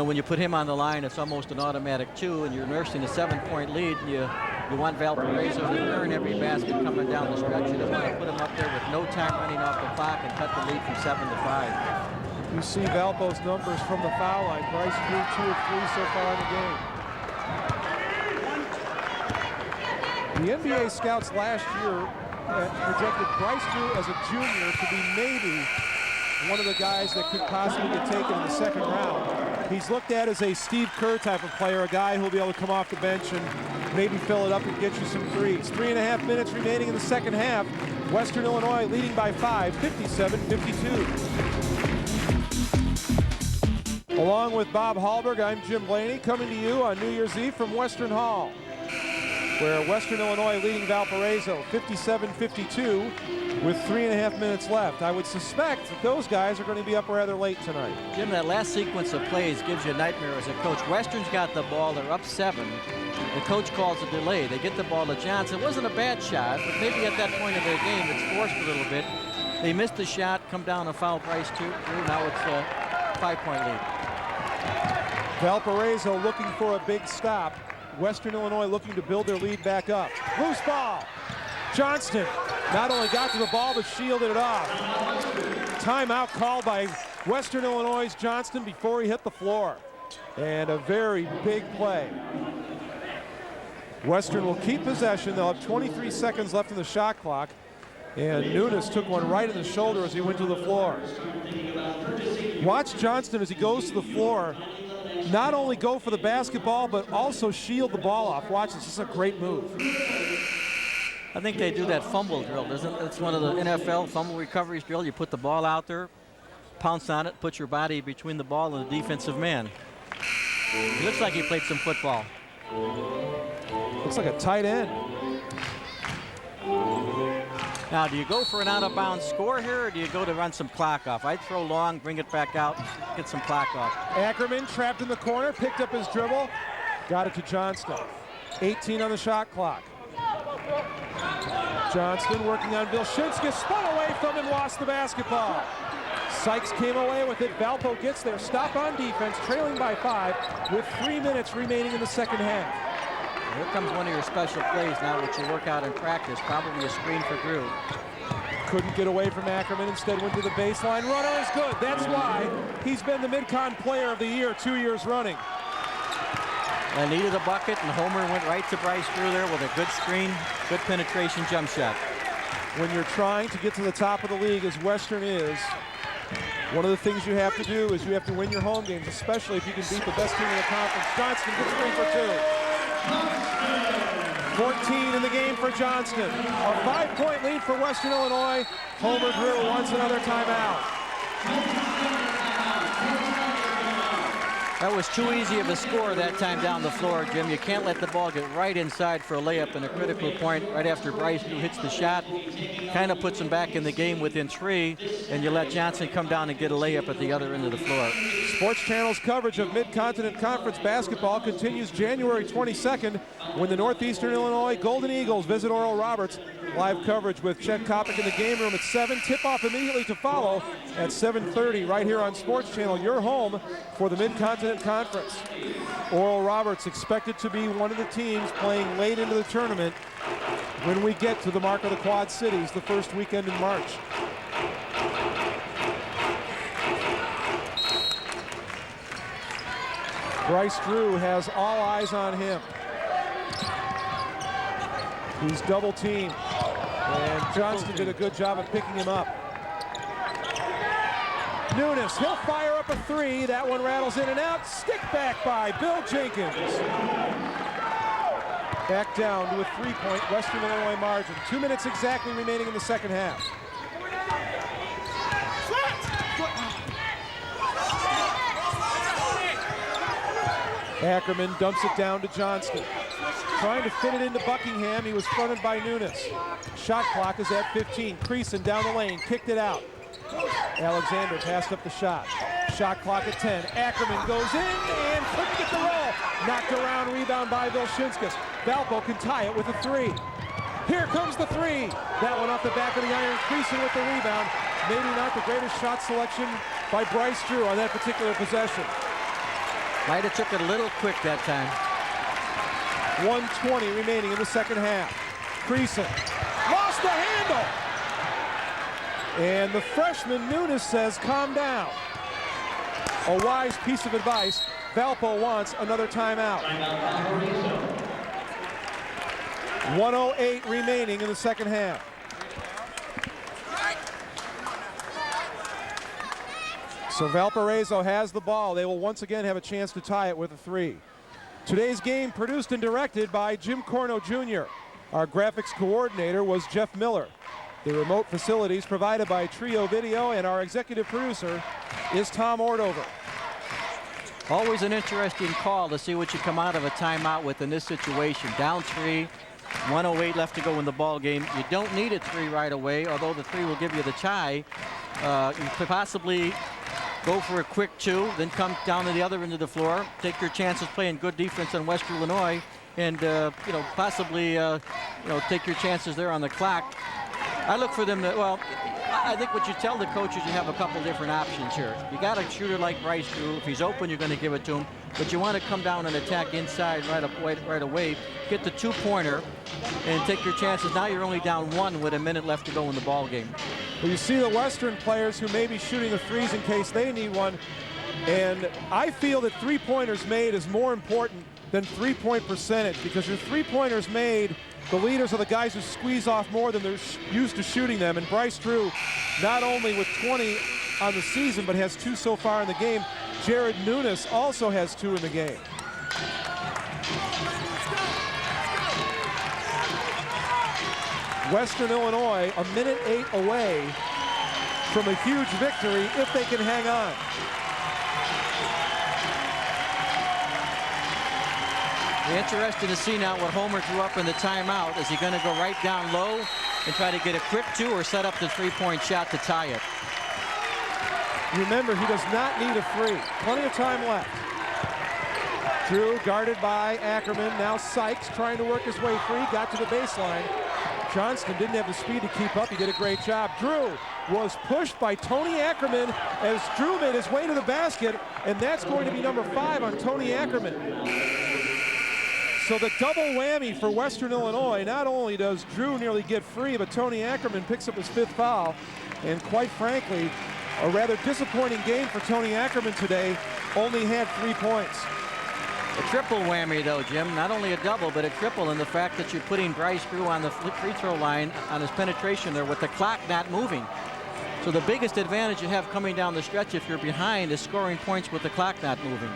when you put him on the line, it's almost an automatic 2, and you're nursing a 7-point lead. And you want Valparaiso to earn every basket coming down the stretch. You don't want to put him up there with no time running off the clock and cut the lead from 7 to 5. You see Valpo's numbers from the foul line. Bryce Drew 2 of 3 so far in the game. The NBA scouts last year projected Bryce Drew as a junior to be maybe one of the guys that could possibly get taken in the second round. He's looked at as a Steve Kerr type of player, a guy who'll be able to come off the bench and maybe fill it up and get you some threes. 3.5 minutes remaining in the second half. Western Illinois leading by 5, 57-52. Along with Bob Hallberg, I'm Jim Blaney, coming to you on New Year's Eve from Western Hall, where Western Illinois leading Valparaiso 57-52 with 3.5 minutes left. I would suspect that those guys are going to be up rather late tonight. Jim, that last sequence of plays gives you a nightmare as a coach. Western's got the ball. They're up 7. The coach calls a delay. They get the ball to Johnson. It wasn't a bad shot, but maybe at that point of the game it's forced a little bit. They missed the shot, come down and foul Bryce Drew. Now it's a 5-point lead. Valparaiso looking for a big stop. Western Illinois looking to build their lead back up. Loose ball. Johnston not only got to the ball, but shielded it off. Timeout called by Western Illinois' Johnston before he hit the floor. And a very big play. Western will keep possession. They'll have 23 seconds left in the shot clock. And Nunes took one right in the shoulder as he went to the floor. Watch Johnston as he goes to the floor. Not only go for the basketball, but also shield the ball off. Watch, this is a great move. I think they do that fumble drill, doesn't it? It's one of the NFL fumble recoveries drill. You put the ball out there, pounce on it, put your body between the ball and the defensive man. He looks like he played some football. Looks like a tight end. Now, do you go for an out-of-bounds score here, or do you go to run some clock off? I'd throw long, bring it back out, get some clock off. Ackerman trapped in the corner, picked up his dribble, got it to Johnston. 18 on the shot clock. Johnston working on Vilshinskis, spun away from him, lost the basketball. Sykes came away with it. Valpo gets there, stop on defense, trailing by 5 with 3 minutes remaining in the second half. Here comes one of your special plays now, which you work out in practice, probably a screen for Drew. Couldn't get away from Ackerman, instead went to the baseline. Runner is good. That's why he's been the Mid-Con Player of the Year 2 years running. They needed a bucket, and Homer went right to Bryce Drew there with a good screen, good penetration jump shot. When you're trying to get to the top of the league, as Western is, One of the things you have to do is you have to win your home games, especially if you can beat the best team in the conference. Johnston gets 3 for 2. 14 in the game for Johnston. A 5-point lead for Western Illinois. Homer Drew wants another timeout. That was too easy of a score that time down the floor, Jim. You can't let the ball get right inside for a layup in a critical point right after Bryce Drew hits the shot. Kind of puts him back in the game within 3, and you let Johnson come down and get a layup at the other end of the floor. Sports Channel's coverage of Mid-Continent Conference basketball continues January 22nd when the Northeastern Illinois Golden Eagles visit Oral Roberts. Live coverage with Chet Kopic in the game room at 7. Tip-off immediately to follow at 7:30 right here on Sports Channel, your home for the Mid-Continent Conference. Oral Roberts expected to be one of the teams playing late into the tournament when we get to the mark of the Quad Cities the first weekend in March. Bryce Drew has all eyes on him. He's double teamed, and Johnston did a good job of picking him up. Nunes, he'll fire up a 3. That one rattles in and out. Stick back by Bill Jenkins. Back down to a 3-point Western Illinois margin. 2 minutes exactly remaining in the second half. Ackerman dumps it down to Johnston. Trying to fit it into Buckingham. He was fronted by Nunes. Shot clock is at 15. Creason down the lane, kicked it out. Alexander passed up the shot. Shot clock at 10. Ackerman goes in and couldn't get the roll. Knocked around, rebound by Vilshinskas. Valpo can tie it with a 3. Here comes the 3. That one off the back of the iron. Creason with the rebound. Maybe not the greatest shot selection by Bryce Drew on that particular possession. Might have took it a little quick that time. 1:20 remaining in the second half. Creason lost the handle. And the freshman Nunes says, calm down. A wise piece of advice. Valpo wants another timeout. 1:08 remaining in the second half. So Valparaiso has the ball. They will once again have a chance to tie it with a 3. Today's game produced and directed by Jim Corno Jr. Our graphics coordinator was Jeff Miller. The remote facilities provided by Trio Video, and our executive producer is Tom Ordover. Always an interesting call to see what you come out of a timeout with in this situation. Down 3, 1:08 left to go in the ball game. You don't need a 3 right away, although the 3 will give you the tie. You could possibly go for a quick 2, then come down to the other end of the floor, take your chances playing good defense on Western Illinois, and possibly take your chances there on the clock. I look for them to, well, I think what you tell the coaches, you have a couple different options here. You got a shooter like Bryce Drew. If he's open, you're going to give it to him. But you want to come down and attack inside right away, get the 2-pointer, and take your chances. Now you're only down 1 with a minute left to go in the ball game. Well, you see the Western players who may be shooting the 3s in case they need one. And I feel that 3-pointers made is more important than 3-point percentage, because your 3-pointers made, the leaders are the guys who squeeze off more than they're used to shooting them. And Bryce Drew, not only with 20 on the season, but has 2 so far in the game. Jared Nunes also has 2 in the game. Western Illinois, a minute 8 away from a huge victory if they can hang on. Interesting to see now what Homer drew up in the timeout. Is he going to go right down low and try to get a quick 2, or set up the 3-point shot to tie it? Remember, he does not need a 3. Plenty of time left. Drew guarded by Ackerman. Now Sykes trying to work his way free. Got to the baseline. Johnston didn't have the speed to keep up. He did a great job. Drew was pushed by Tony Ackerman as Drew made his way to the basket, and that's going to be number 5 on Tony Ackerman. So the double whammy for Western Illinois. Not only does Drew nearly get free, but Tony Ackerman picks up his 5th foul. And quite frankly, a rather disappointing game for Tony Ackerman today. Only had 3 points. A triple whammy, though, Jim. Not only a double, but a triple in the fact that you're putting Bryce Drew on the free throw line on his penetration there with the clock not moving. So the biggest advantage you have coming down the stretch if you're behind is scoring points with the clock not moving.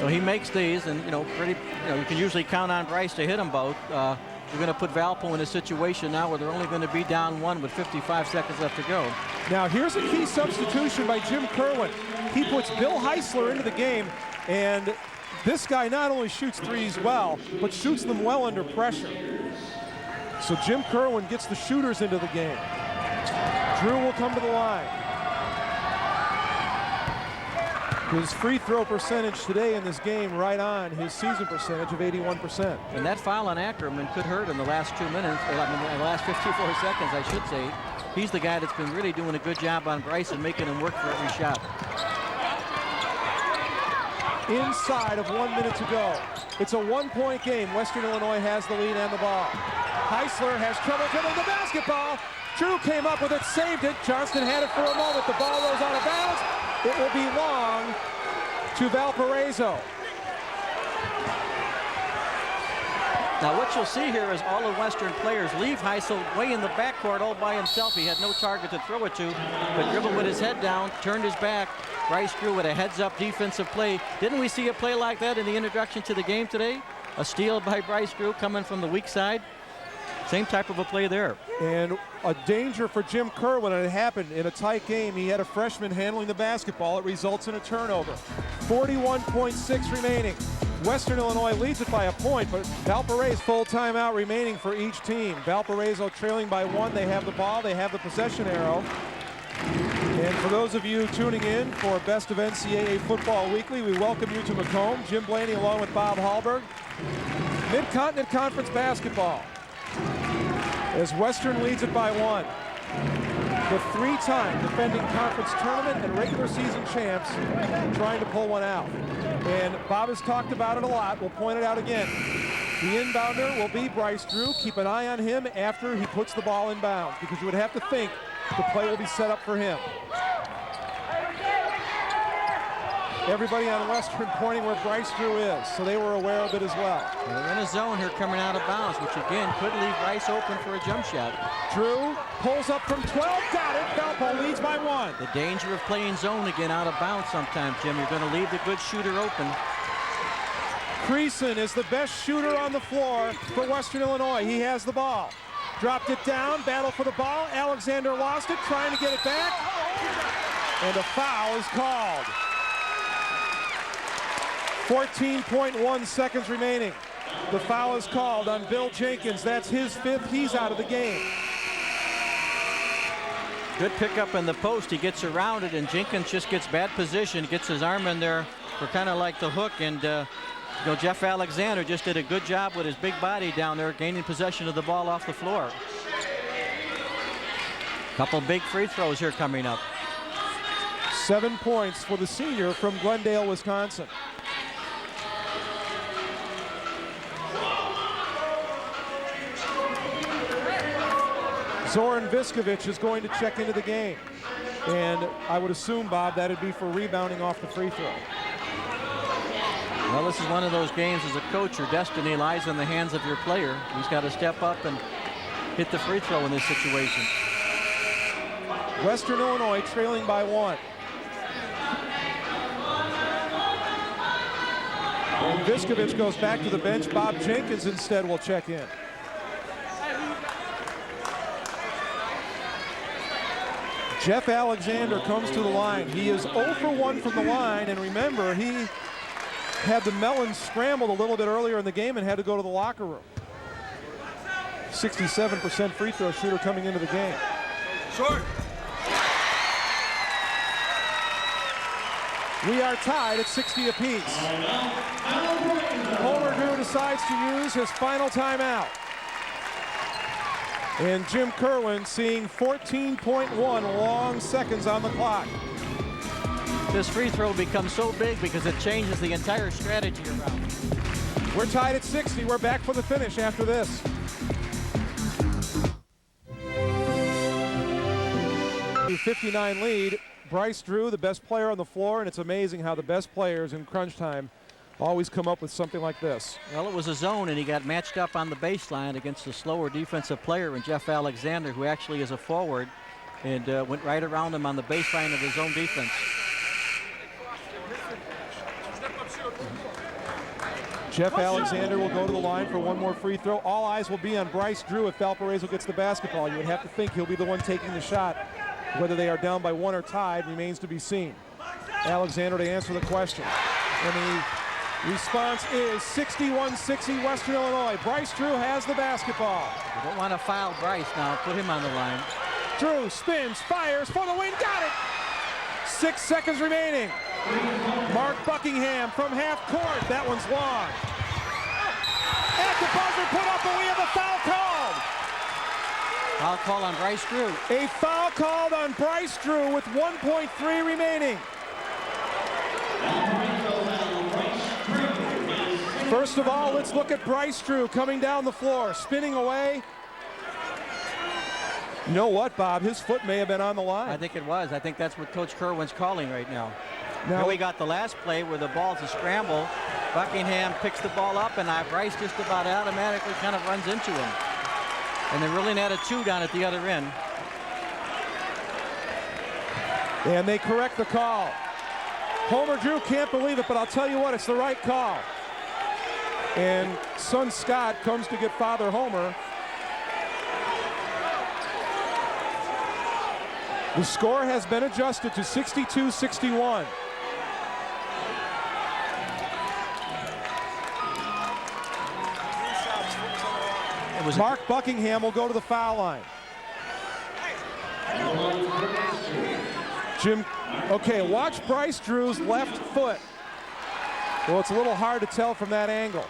So he makes these, and you can usually count on Bryce to hit them both. We're going to put Valpo in a situation now where they're only going to be down one with 55 seconds left to go. Now here's a key substitution by Jim Kerwin. He puts Bill Heisler into the game, and this guy not only shoots threes well, but shoots them well under pressure. So Jim Kerwin gets the shooters into the game. Drew will come to the line. His free throw percentage today in this game right on his season percentage of 81%. And that foul on Ackerman could hurt in the last 2 minutes, in the last 54 seconds, I should say. He's the guy that's been really doing a good job on Bryce and making him work for every shot. Inside of 1 minute to go. It's a one-point game. Western Illinois has the lead and the ball. Heisler has trouble dribbling the basketball. Drew came up with it, saved it. Johnston had it for a moment. The ball rolls out of bounds. It will be long to Valparaiso. Now what you'll see here is all the Western players leave Heisel way in the backcourt all by himself. He had no target to throw it to, but dribbled with his head down, turned his back. Bryce Drew with a heads-up defensive play. Didn't we see a play like that in the introduction to the game today? A steal by Bryce Drew coming from the weak side. Same type of a play there. And a danger for Jim Kerwin, and it happened in a tight game. He had a freshman handling the basketball. It results in a turnover. 41.6 remaining. Western Illinois leads it by a point, but Valparaiso full timeout remaining for each team. Valparaiso trailing by 1. They have the ball. They have the possession arrow. And for those of you tuning in for Best of NCAA Football Weekly, we welcome you to Macomb. Jim Blaney along with Bob Hallberg. Mid-Continent Conference basketball. As Western leads it by 1. The 3-time defending conference tournament and regular season champs trying to pull one out. And Bob has talked about it a lot. We'll point it out again. The inbounder will be Bryce Drew. Keep an eye on him after he puts the ball in bounds, because you would have to think the play will be set up for him. Everybody on Western pointing where Bryce Drew is, so they were aware of it as well. They're in a zone here coming out of bounds, which again could leave Bryce open for a jump shot. Drew pulls up from 12, got it. Valpo leads by 1. The danger of playing zone again out of bounds sometimes, Jim. You're going to leave the good shooter open. Creason is the best shooter on the floor for Western Illinois. He has the ball. Dropped it down, battle for the ball. Alexander lost it, trying to get it back. And a foul is called. 14.1 seconds remaining. The foul is called on Bill Jenkins. That's his 5th. He's out of the game. Good pickup in the post. He gets around it, and Jenkins just gets bad position, gets his arm in there for kind of like the hook, and Jeff Alexander just did a good job with his big body down there, gaining possession of the ball off the floor. Couple big free throws here coming up. 7 points for the senior from Glendale, Wisconsin. Zoran Viskovich is going to check into the game. And I would assume, Bob, that'd be for rebounding off the free throw. Well, this is one of those games as a coach, your destiny lies in the hands of your player. He's got to step up and hit the free throw in this situation. Western Illinois trailing by 1. And Viskovich goes back to the bench. Bob Jenkins instead will check in. Jeff Alexander comes to the line. He is 0 for 1 from the line, and remember, he had the melon scrambled a little bit earlier in the game and had to go to the locker room. 67% free throw shooter coming into the game. Short. We are tied at 60 apiece. Homer Drew decides to use his final timeout. And Jim Kerwin seeing 14.1 long seconds on the clock. This free throw becomes so big because it changes the entire strategy around. We're tied at 60. We're back for the finish after this. The 59 lead. Bryce Drew, the best player on the floor, and it's amazing how the best players in crunch time always come up with something like this. Well, it was a zone, and he got matched up on the baseline against a slower defensive player, and Jeff Alexander, who actually is a forward, and went right around him on the baseline of his own defense. Jeff Alexander will go to the line for one more free throw. All eyes will be on Bryce Drew if Valparaiso gets the basketball. You would have to think he'll be the one taking the shot. Whether they are down by one or tied remains to be seen. Alexander to answer the question. And the response is 61-60 Western Illinois. Bryce Drew has the basketball. You don't want to foul Bryce now. Put him on the line. Drew spins, fires for the win, got it! 6 seconds remaining. Mark Buckingham from half court. That one's long. At the buzzer put up, and we have a foul called. Foul call on Bryce Drew. A foul called on Bryce Drew with 1.3 remaining. First of all, let's look at Bryce Drew coming down the floor, spinning away. You know what, Bob? His foot may have been on the line. I think it was. I think that's what Coach Kerwin's calling right now. Now Here we got the last play where the ball's a scramble. Buckingham picks the ball up, and Bryce just about automatically kind of runs into him. And they're really an attitude down at the other end. And they correct the call. Homer Drew can't believe it, but I'll tell you what, it's the right call. And son Scott comes to get Father Homer. The score has been adjusted to 62-61. Mark Buckingham will go to the foul line. Jim, okay, watch Bryce Drew's left foot. Well, it's a little hard to tell from that angle.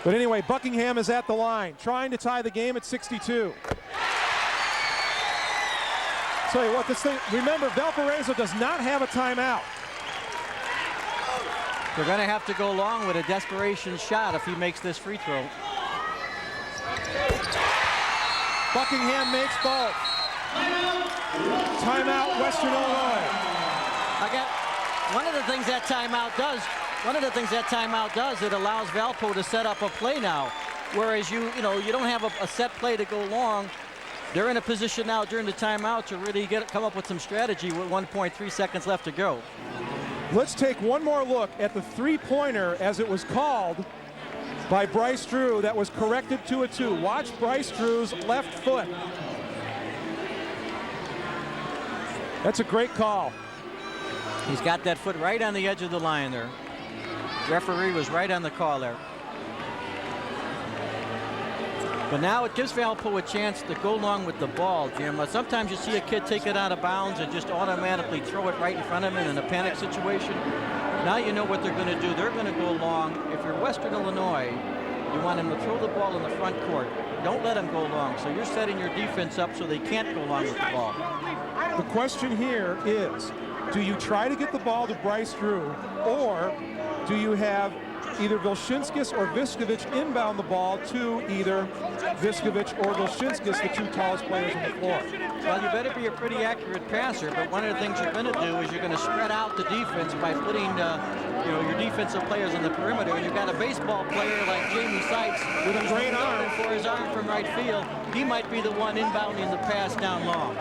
But anyway, Buckingham is at the line, trying to tie the game at 62. Tell you what, this thing, remember, Valparaiso does not have a timeout. They're going to have to go long with a desperation shot if he makes this free throw. Buckingham makes both. Timeout, Western Illinois. One of the things that timeout does, it allows Valpo to set up a play now. Whereas you don't have a set play to go long. They're in a position now during the timeout to really come up with some strategy with 1.3 seconds left to go. Let's take one more look at the three-pointer as it was called by Bryce Drew that was corrected to a 2. Watch Bryce Drew's left foot. That's a great call. He's got that foot right on the edge of the line there. Referee was right on the call there. But now it gives Valpo a chance to go long with the ball, Jim. Sometimes you see a kid take it out of bounds and just automatically throw it right in front of him in a panic situation. Now you know what they're going to do. They're going to go long. If you're Western Illinois, you want him to throw the ball in the front court. Don't let him go long. So you're setting your defense up so they can't go long with the ball. The question here is, do you try to get the ball to Bryce Drew, or do you have either Vilshinskis or Viskovich inbound the ball to either Viskovich or Vilshinskis, the 2 tallest players on the floor? Well, you better be a pretty accurate passer, but one of the things you're going to do is you're going to spread out the defense by putting your defensive players on the perimeter. And you've got a baseball player like Jamie Sykes with a great arm for his arm from right field. He might be the one inbounding the pass down long.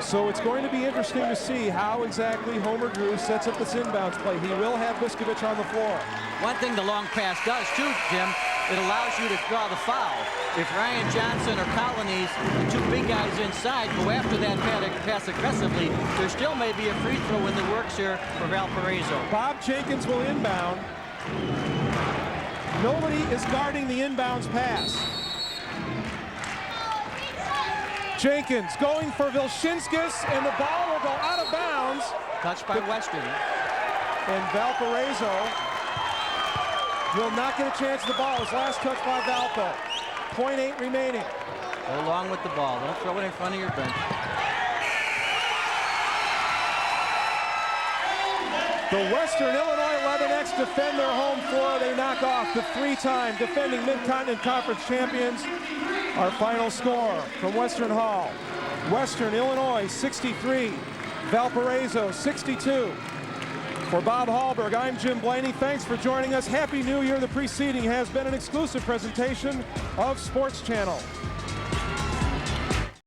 So it's going to be interesting to see how exactly Homer Drew sets up this inbounds play. He will have Viskovich on the floor. One thing the long pass does too, Jim, it allows you to draw the foul. If Ryan Johnson or Colonies, the 2 big guys inside, go after that pass aggressively, there still may be a free throw in the works here for Valparaiso. Bob Jenkins will inbound. Nobody is guarding the inbounds pass. Jenkins going for Vilshinskis, and the ball will go out of bounds. Touched by Western. And Valparaiso will not get a chance at the ball. His last touch by Valpo. 0.8 remaining. Go along with the ball. Don't throw it in front of your bench. The Western Illinois Leathernecks defend their home floor. They knock off the 3-time defending Mid-Continent Conference champions. Our final score from Western Hall. Western Illinois 63, Valparaiso 62. For Bob Hallberg, I'm Jim Blaney. Thanks for joining us. Happy New Year. The preceding has been an exclusive presentation of Sports Channel.